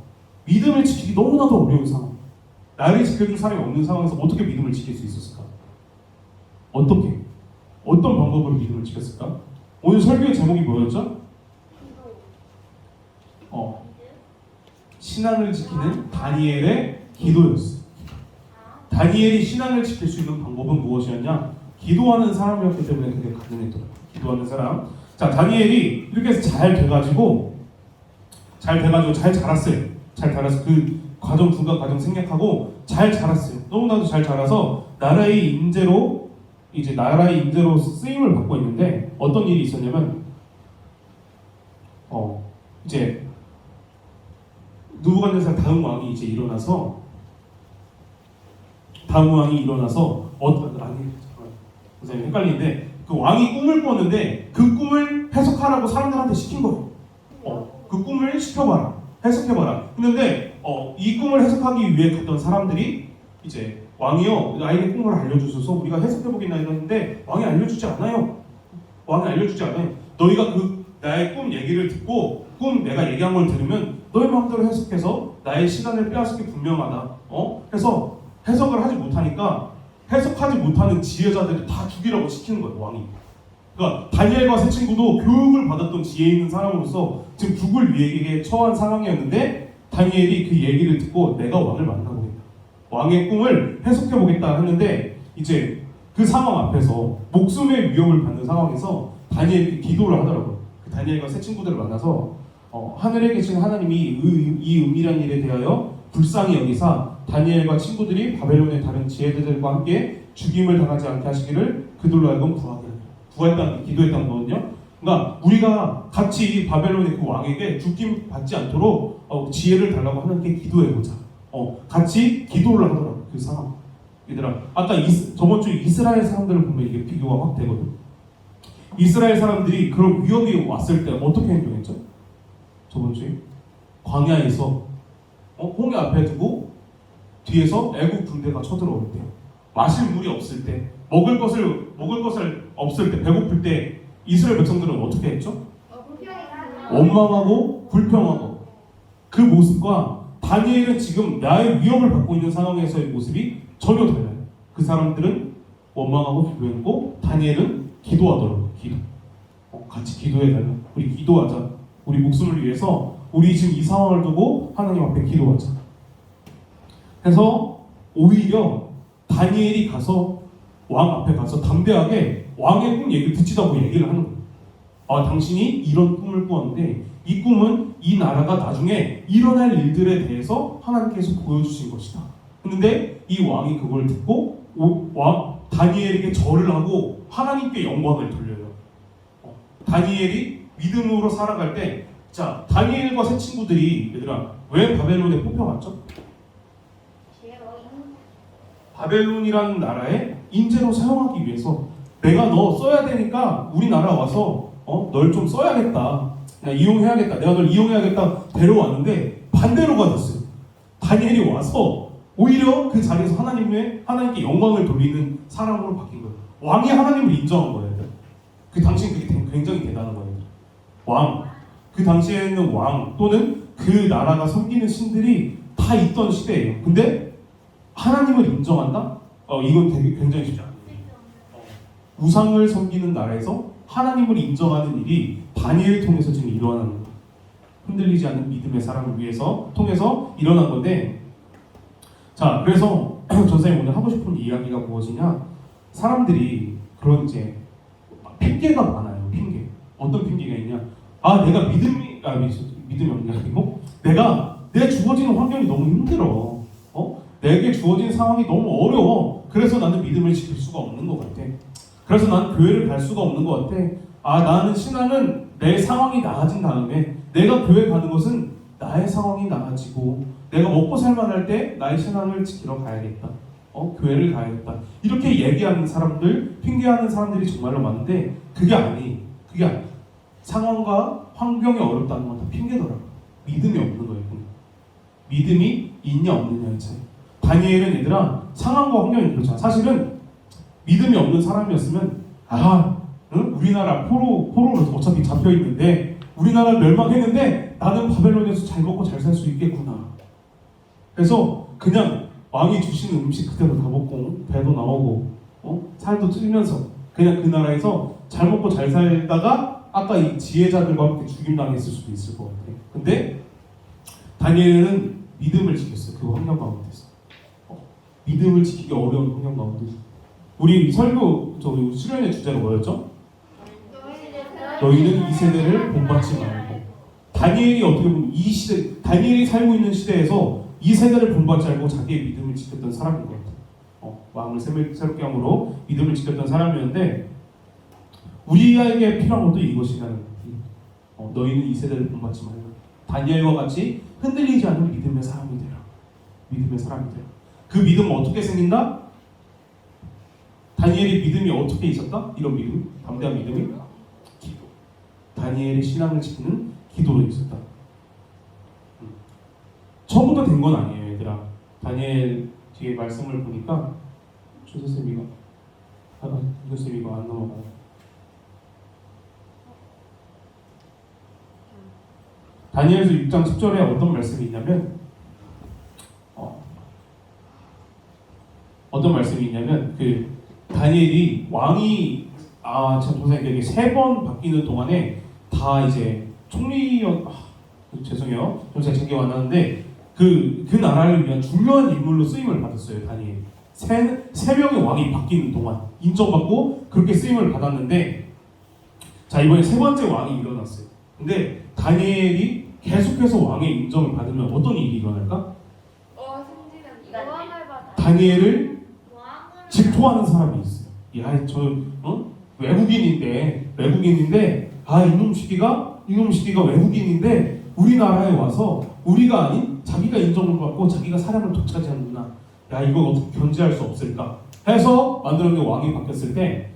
믿음을 지키기 너무나도 어려운 상황, 나를 지켜줄 사람이 없는 상황에서 어떻게 믿음을 지킬 수 있었을까? 어떤 방법으로 믿음을 지켰을까? 오늘 설교의 제목이 뭐였죠? 신앙을 지키는 다니엘의 기도였어요. 다니엘이 신앙을 지킬 수 있는 방법은 무엇이었냐? 기도하는 사람이었기 때문에 그게 가능했더라고요. 기도하는 사람. 자, 다니엘이 이렇게 해서 잘 돼가지고 잘 자랐어요. 그 과정, 중간 과정 생략하고 잘 자랐어요. 너무나도 잘 자라서 나라의 인재로 쓰임을 받고 있는데 어떤 일이 있었냐면 이제 느부갓네살 다음 왕이 일어나서 선생님 헷갈리는데 그 왕이 꿈을 꿨는데 그 꿈을 해석하라고 사람들한테 시킨 거예요. 그 꿈을 해석해봐라. 했는데 이 꿈을 해석하기 위해 갔던 사람들이 이제 왕이요, 나에게 꿈을 알려주셔서 우리가 해석해보겠나 했는데 왕이 알려주지 않아요. 너희가 나의 꿈 얘기를 듣고 내가 얘기한 걸 들으면 너희 마음대로 해석해서 나의 시간을 빼앗을 게 분명하다. 해서 해석을 하지 못하니까 해석하지 못하는 지혜자들을 다 죽이라고 시키는 거예요, 왕이. 그러니까 다니엘과 세 친구도 교육을 받았던 지혜 있는 사람으로서 지금 죽을 위기에 처한 상황이었는데 다니엘이 그 얘기를 듣고 내가 왕을 만나보겠다. 왕의 꿈을 해석해 보겠다 했는데 이제 그 상황 앞에서 목숨의 위협을 받는 상황에서 다니엘이 기도를 하더라고요. 그 다니엘과 세 친구들을 만나서 하늘에 계신 하나님이 이 은밀한 일에 대하여 불쌍히 여기사 다니엘과 친구들이 바벨론의 다른 지혜들과 함께 죽임을 당하지 않게 하시기를 그들로 하여금 구했다는 기도했다는 거거든요. 그러니까 우리가 같이 바벨론의 그 왕에게 죽임 받지 않도록 지혜를 달라고 하나님께 기도해보자. 같이 기도를 하더라고요. 그 상황. 얘들아, 아까 저번 주 이스라엘 사람들을 보면 이게 비교가 확 되거든. 이스라엘 사람들이 그런 위협이 왔을 때 어떻게 행동했죠? 저번 주에 광야에서 홍해 앞에 두고 뒤에서 애국 군대가 쳐들어올 때, 마실 물이 없을 때, 먹을 것을 없을 때, 배고플 때 이스라엘 백성들은 어떻게 했죠? 원망하고 불평하고. 그 모습과 다니엘은 지금 나의 위협을 받고 있는 상황에서의 모습이 전혀 달라요. 그 사람들은 원망하고 불평하고 다니엘은 기도하더라고요. 기도. 같이 기도해달라. 우리 기도하자. 우리 목숨을 위해서 우리 지금 이 상황을 두고 하나님 앞에 기도하자. 그래서 오히려 다니엘이 가서 왕 앞에 가서 담대하게 왕의 꿈 얘기를 듣지도 않고 얘기를 하는 거예요. 당신이 이런 꿈을 꾸었는데 이 꿈은 이 나라가 나중에 일어날 일들에 대해서 하나님께서 보여주신 것이다. 근데 이 왕이 그걸 듣고 다니엘에게 절을 하고 하나님께 영광을 돌려요. 다니엘이 믿음으로 살아갈 때, 자, 다니엘과 세 친구들이 얘들아 왜 바벨론에 뽑혀갔죠? 바벨론이라는 나라에 인재로 사용하기 위해서 내가 너 써야 되니까 우리나라 와서 널 좀 써야겠다. 이용해야겠다. 내가 널 이용해야겠다. 데려왔는데 반대로가 됐어요. 다니엘이 와서 오히려 그 자리에서 하나님께 영광을 돌리는 사람으로 바뀐 거예요. 왕이 하나님을 인정한 거예요. 그 당시엔 그게 굉장히 대단한 거예요. 왕. 그 당시에는 왕 또는 그 나라가 섬기는 신들이 다 있던 시대예요. 근데 하나님을 인정한다? 이건 되게 굉장히 쉽지 않아요. 우상을 섬기는 나라에서 하나님을 인정하는 일이 다니엘을 통해서 지금 일어나는 거예요. 흔들리지 않는 믿음의 사람을 위해서 통해서 일어난 건데, 자, 그래서 전사님 오늘 하고 싶은 이야기가 무엇이냐? 사람들이 그런 이제 핑계가 많아요. 핑계. 어떤 핑계가 있냐? 내가 믿음이 없는 게 아니고 내 주어지는 환경이 너무 힘들어. 내게 주어진 상황이 너무 어려워. 그래서 나는 믿음을 지킬 수가 없는 것 같아. 그래서 나는 교회를 갈 수가 없는 것 같아. 나는 신앙은 내 상황이 나아진 다음에 내가 교회 가는 것은 나의 상황이 나아지고 내가 먹고 살만할 때 나의 신앙을 지키러 가야겠다. 교회를 가야겠다. 이렇게 얘기하는 사람들, 핑계하는 사람들이 정말로 많은데 그게 아니. 상황과 환경이 어렵다는 건 다 핑계더라고. 믿음이 없는 거예요. 믿음이 있냐 없느냐의 차이. 다니엘은 얘들아 상황과 환경이 그렇잖아. 사실은 믿음이 없는 사람이었으면 우리나라 포로로 어차피 잡혀 있는데 우리나라 멸망했는데 나는 바벨론에서 잘 먹고 잘 살 수 있겠구나. 그래서 그냥 왕이 주시는 음식 그대로 다 먹고 배도 나오고 살도 찌면서 그냥 그 나라에서 잘 먹고 잘 살다가 아까 이 지혜자들과 함께 죽임당했을 수도 있을 것 같아. 근데 다니엘은 믿음을 지켰어요. 그 환경 가운데서. 믿음을 지키기 어려운 환경 가운데서. 우리 설교 수련의 주제가 뭐였죠? 너희는 이 세대를 본받지 말고. 다니엘이 어떻게 보면 다니엘이 살고 있는 시대에서 이 세대를 본받지 않고 자기의 믿음을 지켰던 사람인 것 같아요. 마음을 새롭게 함으로 믿음을 지켰던 사람이었는데 우리에게 필요한 것도 이것이라는 너희는 이 세대를 본받지 말고 다니엘과 같이 흔들리지 않는 믿음의 사람이 되라. 믿음의 사람이 되라. 그 믿음은 어떻게 생긴다? 다니엘의 믿음이 어떻게 있었다? 이런 믿음, 담대한 믿음이 기도. 다니엘의 신앙을 지키는 기도로 있었다. 처음부터 된 건 아니에요, 얘들아. 다니엘 뒤에 말씀을 보니까 조세쌤이가 안 넘어가요. 다니엘서 6장 10절에 어떤 말씀이 있냐면 그 다니엘이 왕이 참 선생님 이게 3번 바뀌는 동안에 다 이제 죄송해요. 좀 제가 챙겨 왔는데 그 나라를 위한 중요한 인물로 쓰임을 받았어요. 다니엘. 세 명의 왕이 바뀌는 동안 인정받고 그렇게 쓰임을 받았는데 자 이번에 3번째 왕이 일어났어요. 근데 다니엘이 계속해서 왕의 인정을 받으면 어떤 일이 일어날까? 다니엘을 질투하는 사람이 있어요. 야, 저 외국인인데 이놈 시기가 외국인인데 우리나라에 와서 우리가 아닌 자기가 인정을 받고 자기가 사람을 독차지하는구나. 야, 이걸 어떻게 견제할 수 없을까? 해서 만들어진 왕이 바뀌었을 때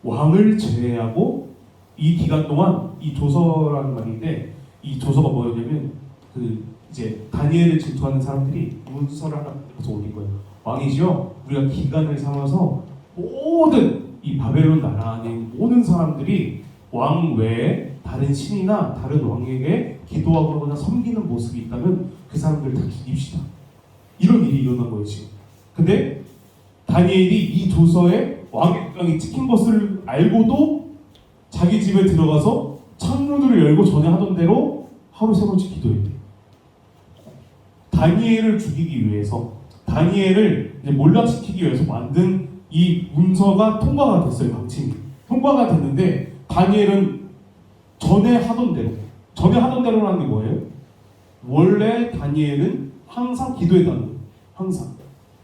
왕을 제외하고 이 기간 동안 이 조서라는 말인데 이 조서가 뭐였냐면 이제 다니엘을 질투하는 사람들이 문서를 하나 가서 올린 거예요. 왕이죠. 우리가 기간을 삼아서 모든 이 바벨론 나라 안에 모든 사람들이 왕 외에 다른 신이나 다른 왕에게 기도하거나 섬기는 모습이 있다면 그 사람들 다 죽입시다. 이런 일이 일어난 거예요 지금. 근데 다니엘이 이 조서에 왕의 국장이 찍힌 것을 알고도 자기 집에 들어가서 창문을 열고 전에 하던 대로 하루 3번씩 기도했대요. 다니엘을 죽이기 위해서 다니엘을 이제 몰락시키기 위해서 만든 이 문서가 통과가 됐어요. 방침이 통과가 됐는데 다니엘은 전에 하던 대로라는 게 뭐예요? 원래 다니엘은 항상 기도했다는 거예요. 항상.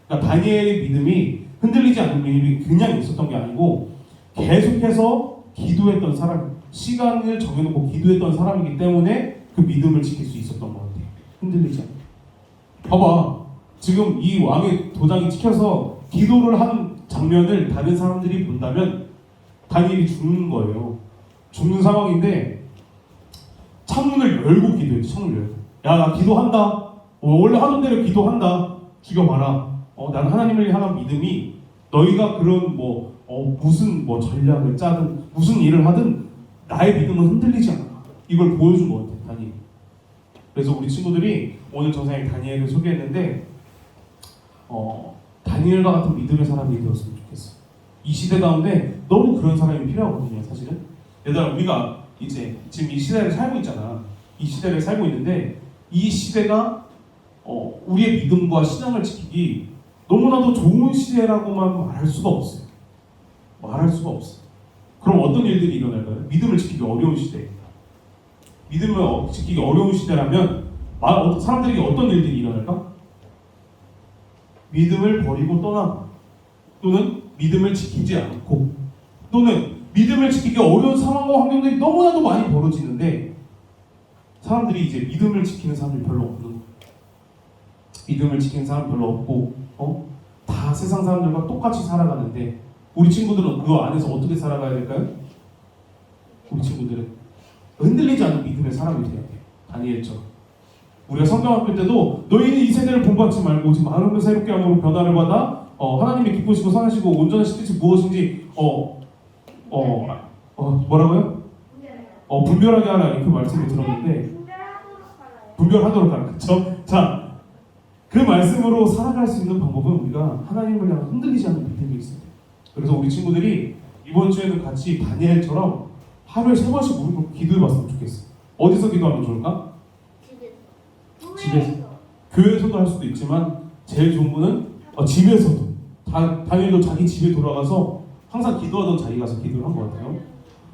그러니까 다니엘의 믿음이 흔들리지 않는 믿음이 그냥 있었던 게 아니고 계속해서 기도했던 사람, 시간을 정해놓고 기도했던 사람이기 때문에 그 믿음을 지킬 수 있었던 것 같아요. 흔들리지 않고. 봐봐. 지금 이 왕의 도장이 찍혀서 기도를 하는 장면을 다른 사람들이 본다면 다니엘이 죽는 거예요. 죽는 상황인데 창문을 열고 기도했지. 창문을 열고. 야, 나 기도한다. 원래 하던 대로 기도한다. 죽여봐라. 난 하나님을 향한 믿음이 너희가 그런 무슨 전략을 짜든 무슨 일을 하든 나의 믿음은 흔들리지 않아. 이걸 보여준 것 같아. 다니엘. 그래서 우리 친구들이 오늘 전사님 다니엘을 소개했는데 다니엘과 같은 믿음의 사람이 되었으면 좋겠어. 이 시대 가운데 너무 그런 사람이 필요하거든요. 사실은 얘들아 우리가 이제 지금 이 시대를 살고 있잖아. 이 시대를 살고 있는데 이 시대가 우리의 믿음과 신앙을 지키기 너무나도 좋은 시대라고만 말할 수가 없어요. 말할 수가 없어. 그럼 어떤 일들이 일어날까요? 믿음을 지키기 어려운 시대. 믿음을 지키기 어려운 시대라면 사람들에게 어떤 일들이 일어날까? 믿음을 버리고 떠나 또는 믿음을 지키지 않고 또는 믿음을 지키기 어려운 상황과 환경들이 너무나도 많이 벌어지는데 사람들이 이제 믿음을 지키는 사람들이 별로 없는 거예요. 믿음을 지키는 사람 별로 없고 다 세상 사람들과 똑같이 살아가는데 우리 친구들은 그 안에서 어떻게 살아가야 될까요? 우리 친구들은 흔들리지 않는 믿음의 사람이 돼야 돼요. 다니엘처럼. 우리가 성경학교 때도 너희는 이 세대를 본받지 말고 지금 마음을 새롭게 함으로 변화를 받아 하나님의 기쁘시고 선하시고 온전하신 뜻이 무엇인지 뭐라고요? 분별하게 하라 그 말씀을 들었는데 분별하도록 하라. 그렇죠? 자, 그 말씀으로 살아갈 수 있는 방법은 우리가 하나님을 향해 흔들리지 않는 믿음이 있어야 돼요. 그래서 우리 친구들이 이번 주에는 같이 다니엘처럼 하루에 3번씩 무릎 꿇고 기도해봤으면 좋겠어. 어디서 기도하면 좋을까? 집에서. 교회에서도 할 수도 있지만 제일 좋은 거는 집에서도. 다니엘도 자기 집에 돌아가서 항상 기도하던 자리 가서 기도를 한 것 같아요.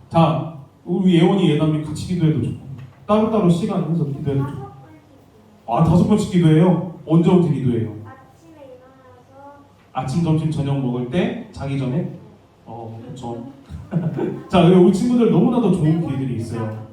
자, 우리 예원이 예담이 같이 기도해도 좋고 따로따로 시간 해서 기도해도 좋고 5번씩 기도해요? 언제 기도해요? 아침에 일어나서 아침, 점심, 저녁 먹을 때? 자기 전에? 그렇죠. 자, 우리 친구들 너무나도 좋은 기회들이 있어요.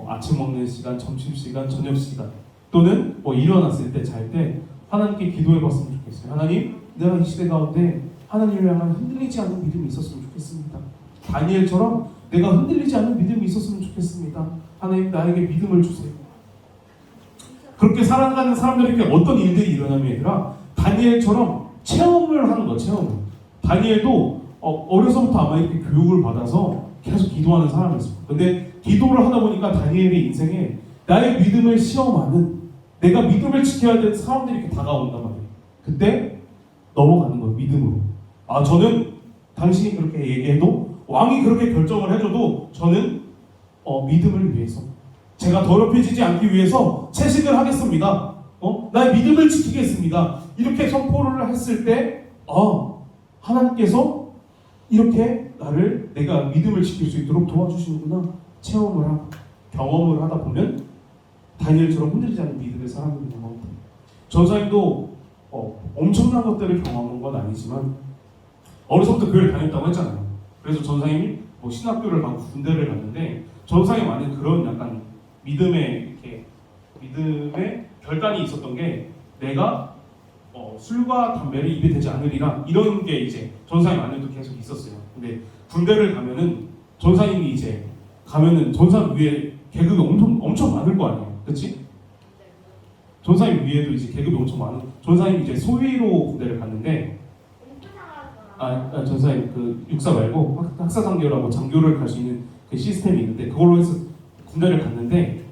아침 먹는 시간, 점심 시간, 저녁 시간 또는 일어났을 때, 잘 때 하나님께 기도해봤으면 좋겠어요. 하나님, 내가 이 시대 가운데 하나님을 향한 흔들리지 않는 믿음이 있었으면 좋겠습니다. 다니엘처럼 내가 흔들리지 않는 믿음이 있었으면 좋겠습니다. 하나님, 나에게 믿음을 주세요. 그렇게 살아가는 사람들에게 어떤 일들이 일어나면 얘들아 다니엘처럼 체험을 하는 거야. 체험을. 다니엘도 어려서부터 아마 이렇게 교육을 받아서 계속 기도하는 사람이었어. 근데 기도를 하다 보니까 다니엘의 인생에 나의 믿음을 시험하는 내가 믿음을 지켜야 되는 사람들이 이렇게 다가온단 말이에요. 그때 넘어가는 거예요. 믿음으로. 저는 당신이 그렇게 얘기해도 왕이 그렇게 결정을 해줘도 저는 믿음을 위해서 제가 더럽혀지지 않기 위해서 채식을 하겠습니다. 나의 믿음을 지키겠습니다. 이렇게 선포를 했을 때 하나님께서 이렇게 내가 믿음을 지킬 수 있도록 도와주시는구나 체험을 하고 경험을 하다 보면 다니엘처럼 흔들리지 않는 믿음의 사람이 되는 겁니다. 전사님도 엄청난 것들을 경험한 건 아니지만 어려서부터 교회를 다녔다고 했잖아요. 그래서 전사님이 신학교를 가고 군대를 갔는데 전사님 안에 그런 약간 믿음의 결단이 있었던 게 내가 술과 담배를 입에 대지 않으리라 이런 게 이제 전사님 안에도 계속 있었어요. 근데 군대를 가면은 전사님이 이제 가면은 전사님 위에 계급이 엄청 많을 거 아니에요, 그렇지? 전사님 위에도 이제 계급이 엄청 많은 전사님 이제 소위로 군대를 갔는데 전사님 그 육사 말고 학사 장교라고 장교를 갈 수 있는 그 시스템이 있는데 그걸로 해서 군대를 갔는데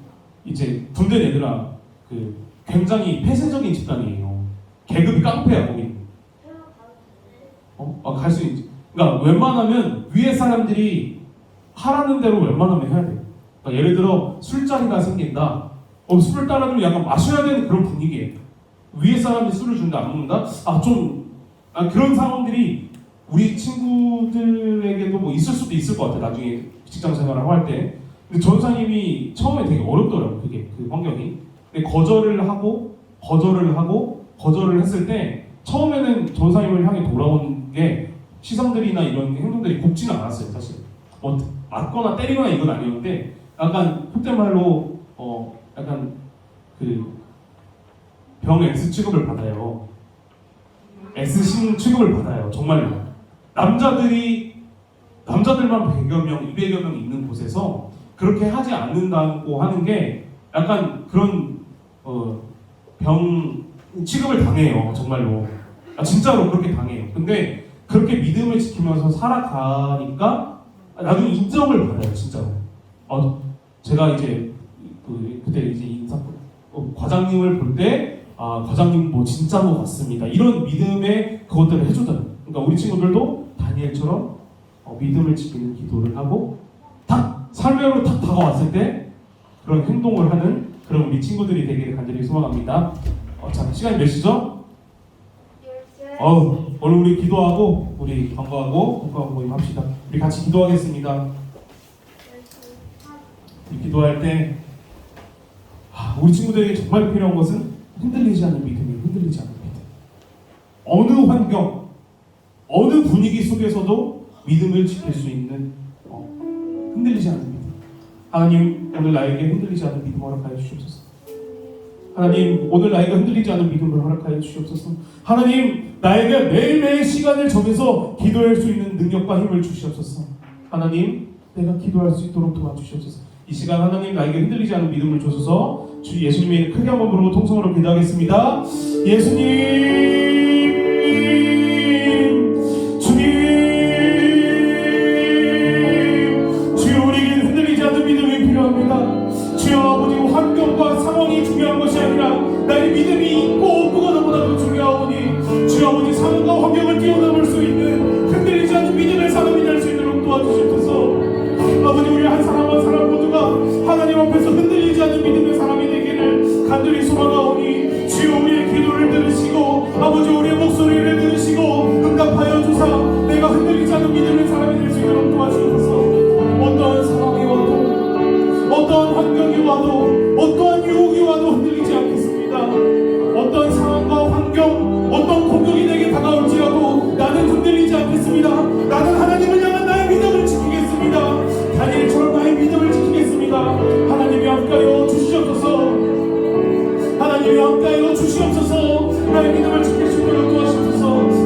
이제 군대 내들아 그 굉장히 폐쇄적인 집단이에요. 계급이 깡패야 거기. 갈 수 있지. 그러니까 웬만하면 위에 사람들이 하라는 대로 웬만하면 해야 돼. 그러니까 예를 들어 술자리가 생긴다. 술을 따라주면 약간 마셔야 되는 그런 분위기예요. 위에 사람이 술을 준다 안 먹는다? 그런 상황들이 우리 친구들에게도 뭐 있을 수도 있을 것 같아. 나중에 직장 생활을 할 때. 근데 전사님이 처음에 되게 어렵더라고 그게 그 환경이. 근데 거절을 했을 때 처음에는 전사님을 향해 돌아온 게 시선들이나 이런 행동들이 곱지는 않았어요 사실. 맞거나 때리거나 이건 아니었는데 약간 속된 말로 약간 그 병 S 취급을 받아요. S신 취급을 받아요. 정말로. 남자들만 100여 명, 200여 명 있는 곳에서 그렇게 하지 않는다고 하는 게 약간 그런 병 취급을 당해요. 정말로. 진짜로 그렇게 당해요. 근데 그렇게 믿음을 지키면서 살아가니까 나중에 인정을 받아요. 진짜로. 제가 이제 그때 이제 과장님을 볼 때 과장님 뭐 진짜로 같습니다. 이런 믿음의 그것들을 해주잖아요. 그러니까 우리 친구들도 다니엘처럼 믿음을 지키는 기도를 하고 딱 삶으로 딱 다가왔을 때 그런 행동을 하는 그런 우리 친구들이 되기를 간절히 소망합니다. 자, 시간이 몇 시죠? 오늘 우리 기도하고 우리 건강하고 모임 합시다. 우리 같이 기도하겠습니다. 우리 기도할 때 우리 친구들에게 정말 필요한 것은 흔들리지 않는 믿음이에요. 흔들리지 않는 믿음. 어느 환경, 어느 분위기 속에서도 믿음을 지킬 수 있는 흔들리지 않는 믿음. 하나님 오늘 나에게 흔들리지 않는 믿음 허락하여 주시옵소서. 하나님 오늘 나에게 흔들리지 않는 믿음을 허락하여 주시옵소서. 하나님 나에게 매일매일 시간을 정해서 기도할 수 있는 능력과 힘을 주시옵소서. 하나님 내가 기도할 수 있도록 도와주시옵소서. 이 시간 하나님 나에게 흔들리지 않는 믿음을 주소서. 주 예수님의 크게 한번 부르고 통성으로 기도하겠습니다. 예수님, 주님, 주여 우리에게 흔들리지 않는 믿음이 필요합니다. 주여 아버지 환경과 상황이 중요한 것이 아니라 나의 믿음이 있고 없고가 너무나도 중요하오니 주여 아버지 상황과 환경을 뛰어넘을 수 있는 흔들리지 않는 믿음의 사람이 될 수 있도록 도와주시옵소서. 아버지 우리 한 사람 한 사람 모두가 하나님 앞에서 흔들리지 않는 믿음의 사람이 되기를 간절히 소망하오니 주여 우리의 기도를 들으시고 아버지 우리의 목소리를 들으시고 응답하여 주사 내가 흔들리지 않는 믿음의 사람이 될 수 있도록 도와주옵소서. 어떠한 상황이 와도 어떠한 환경이 와도 어떠한 유혹이 와도 흔들리지 않겠습니다. 어떤 상황과 환경 어떤 공격이 내게 다가올지라도 나는 흔들리지 않겠습니다. 나는 하나님을 향한 나의 믿음을 지키겠습니다. 다니엘처럼 나의 믿음을 지키겠습니다. 하나님이 함께하여 주시옵소서. 하나님이 함께하여 주시옵소서. 나의 믿음을 지킬 수 있도록 도와주옵소서.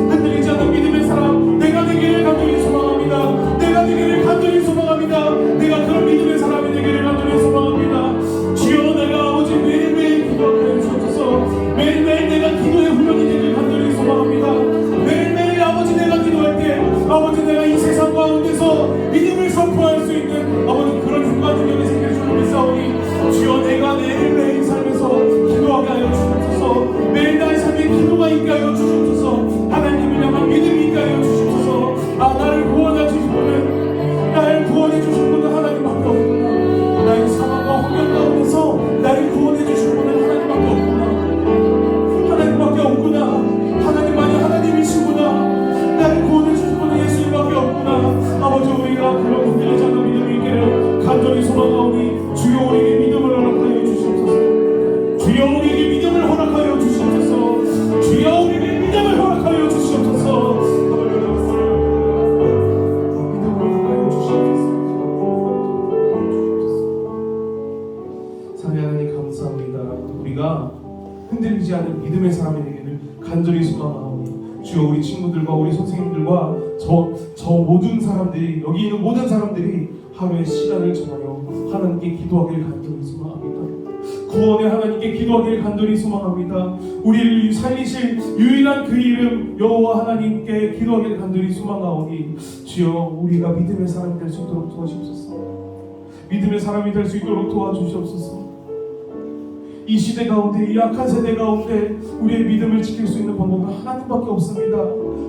흔들리지 않는 믿음의 사람 내가 되기를 간절히 소망합니다. 내가 되기를 간절히 소망합니다. 내가 그런 믿음의 사람이 되기를 간절히 소망합니다. 주여 내가 아버지 매일매일 기도하여 주옵소서. 매일매일 내가 기도의 훈련이 되기를 간절히 소망합니다. 매일매일 아버지 내가 기도할 때 아버지 내가 이 세상 가운데서 믿음을 선포할 수 있는 아버지 그런 힘과 능력이 생길 줄 믿사오니 주여 내가 매일매일 삶에서 기도하게 하여 주옵소서. 매일 나의 삶에 기도가 있게 하여 흔들리지 않는 믿음의 사람이 되기를 간절히 소망하오니 주여 우리 친구들과 우리 선생님들과 저 모든 사람들이 여기 있는 모든 사람들이 하루의 시간을 정하여 하나님께 기도하기를 간절히 소망합니다. 구원의 하나님께 기도하기를 간절히 소망합니다. 우리를 살리실 유일한 그 이름 여호와 하나님께 기도하기를 간절히 소망하오니 주여 우리가 믿음의 사람이 될 수 있도록 도와주옵소서. 믿음의 사람이 될 수 있도록 도와주시옵소서. 이 시대 가운데, 이 약한 세대 가운데 우리의 믿음을 지킬 수 있는 방법은 하나님밖에 없습니다.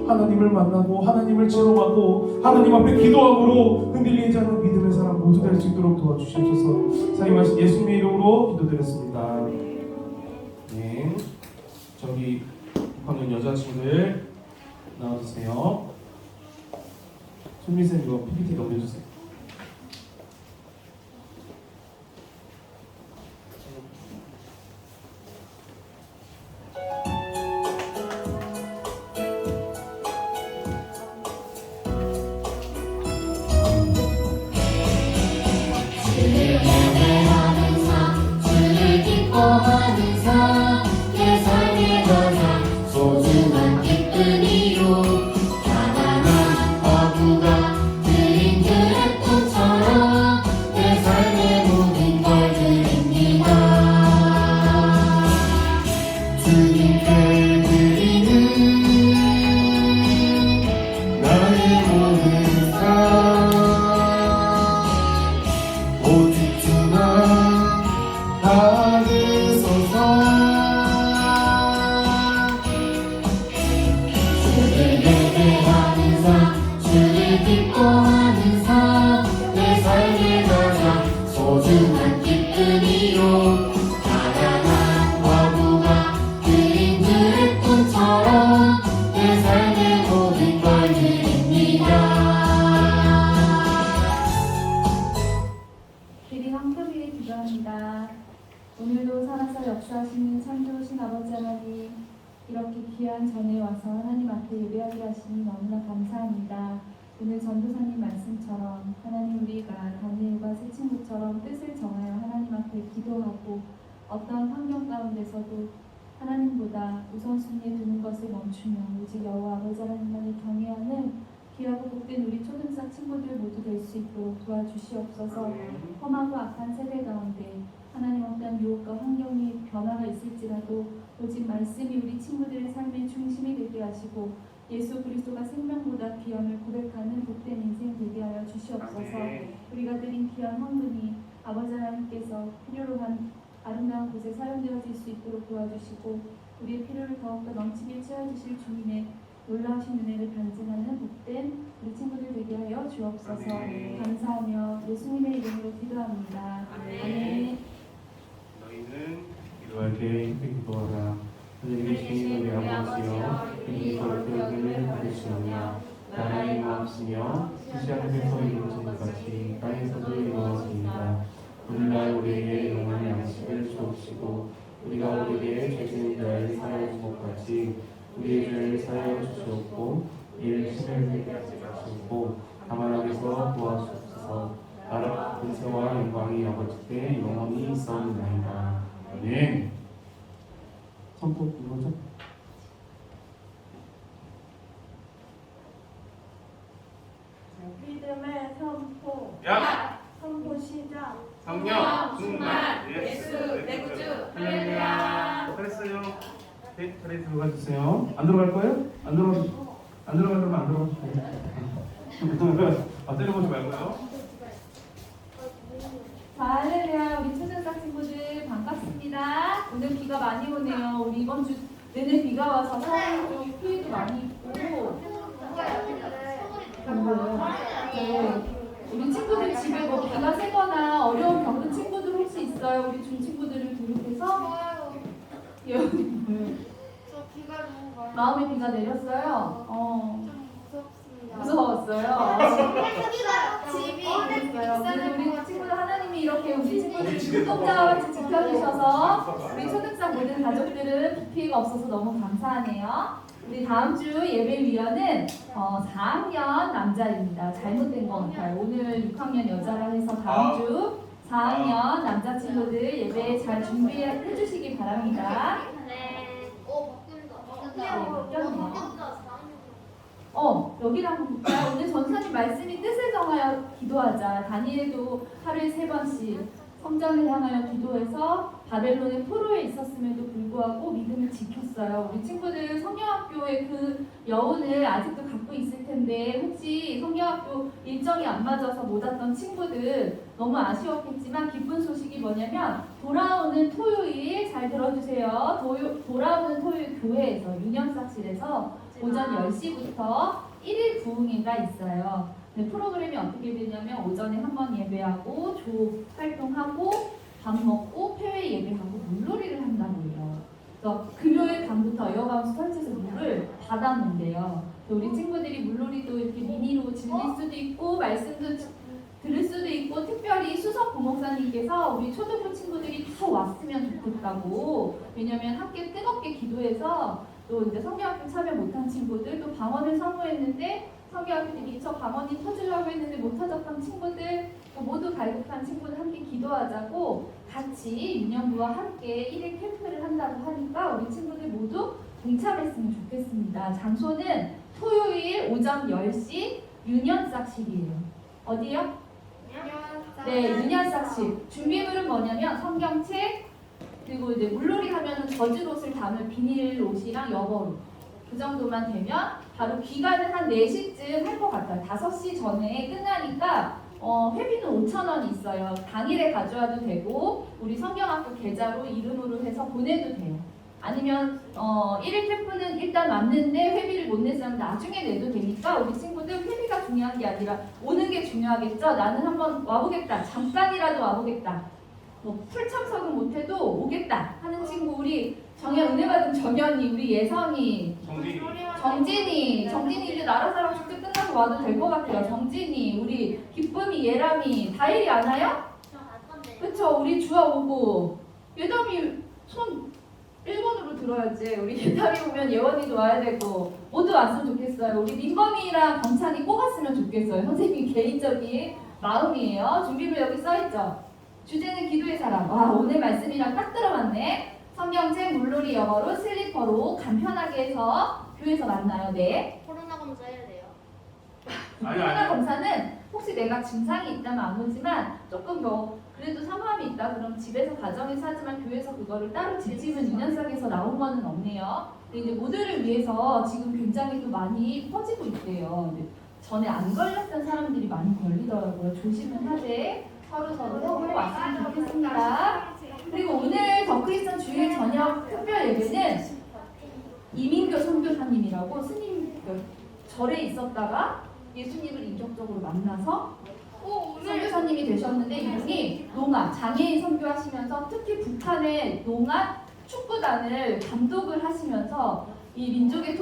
하나님을 만나고 하나님을 체험하고 하나님 앞에 기도함으로 흔들리지 않는 믿음의 사람 모두 될 수 있도록 도와주시옵소서. 사랑하신 예수님의 이름으로 기도드렸습니다. 네, 저기 6학년 여자친구들 나와주세요. 손미쌤 이거 PPT 넘겨주세요. 오늘도 살아서 역사하시는 참 좋으신 아버지 하나님, 이렇게 귀한 전에 와서 하나님 앞에 예배하게 하시니 너무나 감사합니다. 오늘 전도사님 말씀처럼 하나님 우리가 다니엘과 새 친구처럼 뜻을 정하여 하나님 앞에 기도하고 어떤 환경 가운데서도 하나님보다 우선순위에 두는 것을 멈추며 오직 여호와 아버지 하나님만을 경외하는 귀하고 복된 우리 초등사 친구들 모두 될 수 있도록 도와주시옵소서. 험하고 악한 세대 가운데 하나님 어떤 유혹과 환경이 변화가 있을지라도 오직 말씀이 우리 친구들의 삶의 중심이 되게 하시고 예수 그리스도가 생명보다 귀함을 고백하는 복된 인생 되게 하여 주시옵소서. 우리가 드린 귀한 헌금이 아버지 하나님께서 필요로 한 아름다운 곳에 사용되어질 수 있도록 도와주시고 우리의 필요를 더욱더 넘치게 채워주실 주님의 놀라우신 은혜를 간증하는 복된 우리 친구들 되게 하여 주옵소서. 감사하며 예수님의 이름으로 기도합니다. 아멘. 너희는 기도할 때 힘께 기도하라. 하나님의 주님 우리 아버지여, 이 거룩을 받으시오며 나라의 임하옵시며 뜻이 하늘에서 이루어진 것 같이 땅에서도 이루어집니다. 오늘날 우리에게 영원한 양식을 주옵시고 우리가 우리에게 죄짓는 자를 사하여 준 것 같이 우리의 죄를 사하여 주시옵고 이를 시험에 하지 마시옵고 다만 악에서 구하시옵소서. 나라 권세와 영광이 아버지께 영원히 있사옵나이다. 아멘. 선포 이거죠? 믿음의 선포. 야! 선포 시작. 성령 충만 예수 내 구주 할렐루야. 잘했어요. 네, 자리에 들어가 주세요. 안 들어갈 거예요? 안 들어가면 안 들어가도 돼요. 때려보지 말고요. 자, 할렐루야. 우리 초등사 친구들 반갑습니다. 오늘 비가 많이 오네요. 우리 이번 주 내내 비가 와서 서울 쪽 피해도 많이 있고. 네. 우리 친구들 집에 뭐 비가 새거나 어려움 겪는 친구들 혹시 있어요? 우리 중 친구들을 비롯해서? 예언님. 저 비가 너무 많이 마음에 비가 내렸어요? 좀 무섭습니다. 무서웠어요? 집이 그랬어요. 그래도 우리 친구들 하나님이 이렇게 우리 친구들을 눈동자와 같이 지켜주셔서 우리 초등상 모든 가족들은 비 피해가 없어서 너무 감사하네요. 우리 다음 주 예배 위원은 4학년 남자입니다. 잘못된 것 같아요. 오늘 6학년 여자라 해서 다음 주 4학년 남자 친구들 예배 잘 준비해 주시기 바랍니다. 여기랑 한번 볼까요? 오늘 전사님 말씀이 뜻을 정하여 기도하자. 다니엘도 하루에 3번씩 성전을 향하여 기도해서 바벨론의 포로에 있었음에도 불구하고 믿음을 지켰어요. 우리 친구들 성경학교의 그 여운을 아직도 갖고 있을 텐데 혹시 성경학교 일정이 안 맞아서 못 왔던 친구들 너무 아쉬웠겠지만 기쁜 소식이 뭐냐면 돌아오는 토요일 잘 들어주세요. 돌아오는 토요일 교회에서 유년삭실에서 오전 10시부터 1일 부흥회가 있어요. 네, 프로그램이 어떻게 되냐면 오전에 한번 예배하고 조 활동하고 밥 먹고 폐회 예배하고 물놀이를 한다고 해요. 그래서 금요일 밤부터 에어바운스 설치해서 물을 받아놓는데요. 우리 친구들이 물놀이도 이렇게 미니로 즐길 수도 있고 말씀도 들을 수도 있고 특별히 수석 부목사님께서 우리 초등부 친구들이 다 왔으면 좋겠다고 왜냐면 함께 뜨겁게 기도해서 또 이제 성경학교 참여 못한 친구들 또 방언을 사모했는데 성경학교들이 저 방언이 터지려고 했는데 못 터졌던 친구들 모두 갈급한 친구들 함께 기도하자고 같이 유년부와 함께 1일 캠프를 한다고 하니까 우리 친구들 모두 동참했으면 좋겠습니다. 장소는 토요일 오전 10시 유년삭실이에요. 어디요? 네, 유년삭실. 준비물은 뭐냐면 성경책 그리고 이제 물놀이 하면은 젖은 옷을 담을 비닐 옷이랑 여벌옷 그 정도만 되면 바로 귀가는 한 4시쯤 할 것 같아요. 5시 전에 끝나니까 회비는 5,000원 있어요. 당일에 가져와도 되고 우리 성경학교 계좌로 이름으로 해서 보내도 돼요. 아니면 1일 캠프는 일단 왔는데 회비를 못 냈으면 나중에 내도 되니까 우리 친구들 회비가 중요한 게 아니라 오는 게 중요하겠죠. 나는 한번 와보겠다. 잠깐이라도 와보겠다. 뭐 풀참석은 못해도 오겠다 하는 친구 우리 정현 은혜 받은 정현이 우리 예성이 정진이 이제 나라 사랑 축제 끝나서 와도 될 것 같아요. 정진이 우리 기쁨이 예람이 다일이 안 와요? 그쵸 우리 주아 오고 예담이 손 1번으로 들어야지. 우리 예담이 오면 예원이도 와야 되고 모두 왔으면 좋겠어요. 우리 민범이랑 범찬이 꼭 왔으면 좋겠어요. 선생님 개인적인 마음이에요. 준비물 여기 써있죠? 주제는 기도의 사람. 와 오늘 말씀이랑 딱 들어맞네. 성경책, 물놀이, 영어로, 슬리퍼로 간편하게 해서 교회에서 만나요. 네. 코로나 검사해야 돼요. 코로나 검사는 혹시 내가 증상이 있다면 안 오지만 조금 뭐 그래도 사모함이 있다 그럼 집에서 가정에서 하지만 교회에서 그거를 따로 지침은 유년석에서 나온 거는 없네요. 근데 이제 모두를 위해서 지금 굉장히 또 많이 퍼지고 있대요. 전에 안 걸렸던 사람들이 많이 걸리더라고요. 조심은 하되 서로 꼭 왔으면 좋겠습니다. 그리고 오늘 더 크리스천 주일 저녁 특별 예배는 이민교 선교사님이라고 스님 절에 있었다가 예수님을 인격적으로 만나서 선교사님이 되셨는데 이분이 농아 장애인 선교하시면서 특히 북한의 농아 축구단을 감독을 하시면서 이 민족의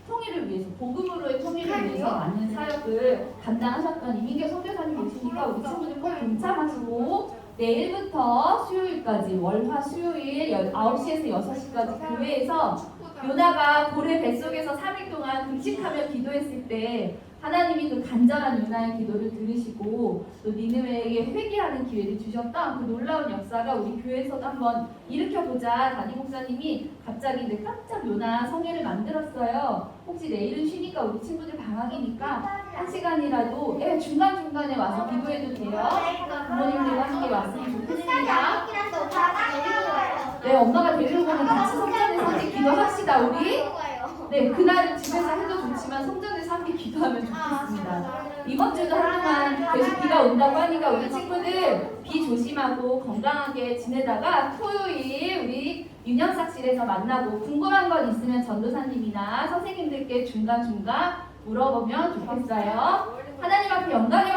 통일을 위해서 복음으로의 통일을 위해서 많은 사역을 감당하셨던 이민교 선교사님 계시니까 우리 친구들 꼭 동참하시고 내일부터 수요일까지 월화 수요일 9시에서 6시까지 교회에서 요나가 고래 뱃속에서 3일 동안 금식하며 기도했을 때 하나님이 그 간절한 요나의 기도를 들으시고 또 니느웨에게 회개하는 기회를 주셨던 그 놀라운 역사가 우리 교회에서도 한번 일으켜보자. 담임 목사님이 갑자기 이제 깜짝 요나 성회를 만들었어요. 혹시 내일은 쉬니까 우리 친구들 방학이니까 1시간이라도 중간중간에 와서 기도해도 돼요. 부모님들과 함께 왔으면 좋겠습니다. 네, 엄마가 데리러 가면 같이 성전에서 함께 기도합시다, 우리. 네, 그날은 집에서 해도 좋지만 성전에서 함께 기도하면 좋겠습니다. 이번 주도 한동안 계속 비가 온다고 하니까 우리 친구들 비 조심하고 건강하게 지내다가 토요일 우리 유년삭실에서 만나고 궁금한 건 있으면 전도사님이나 선생님들께 중간중간 물어보면 좋겠어요. 하나님 앞에 영광의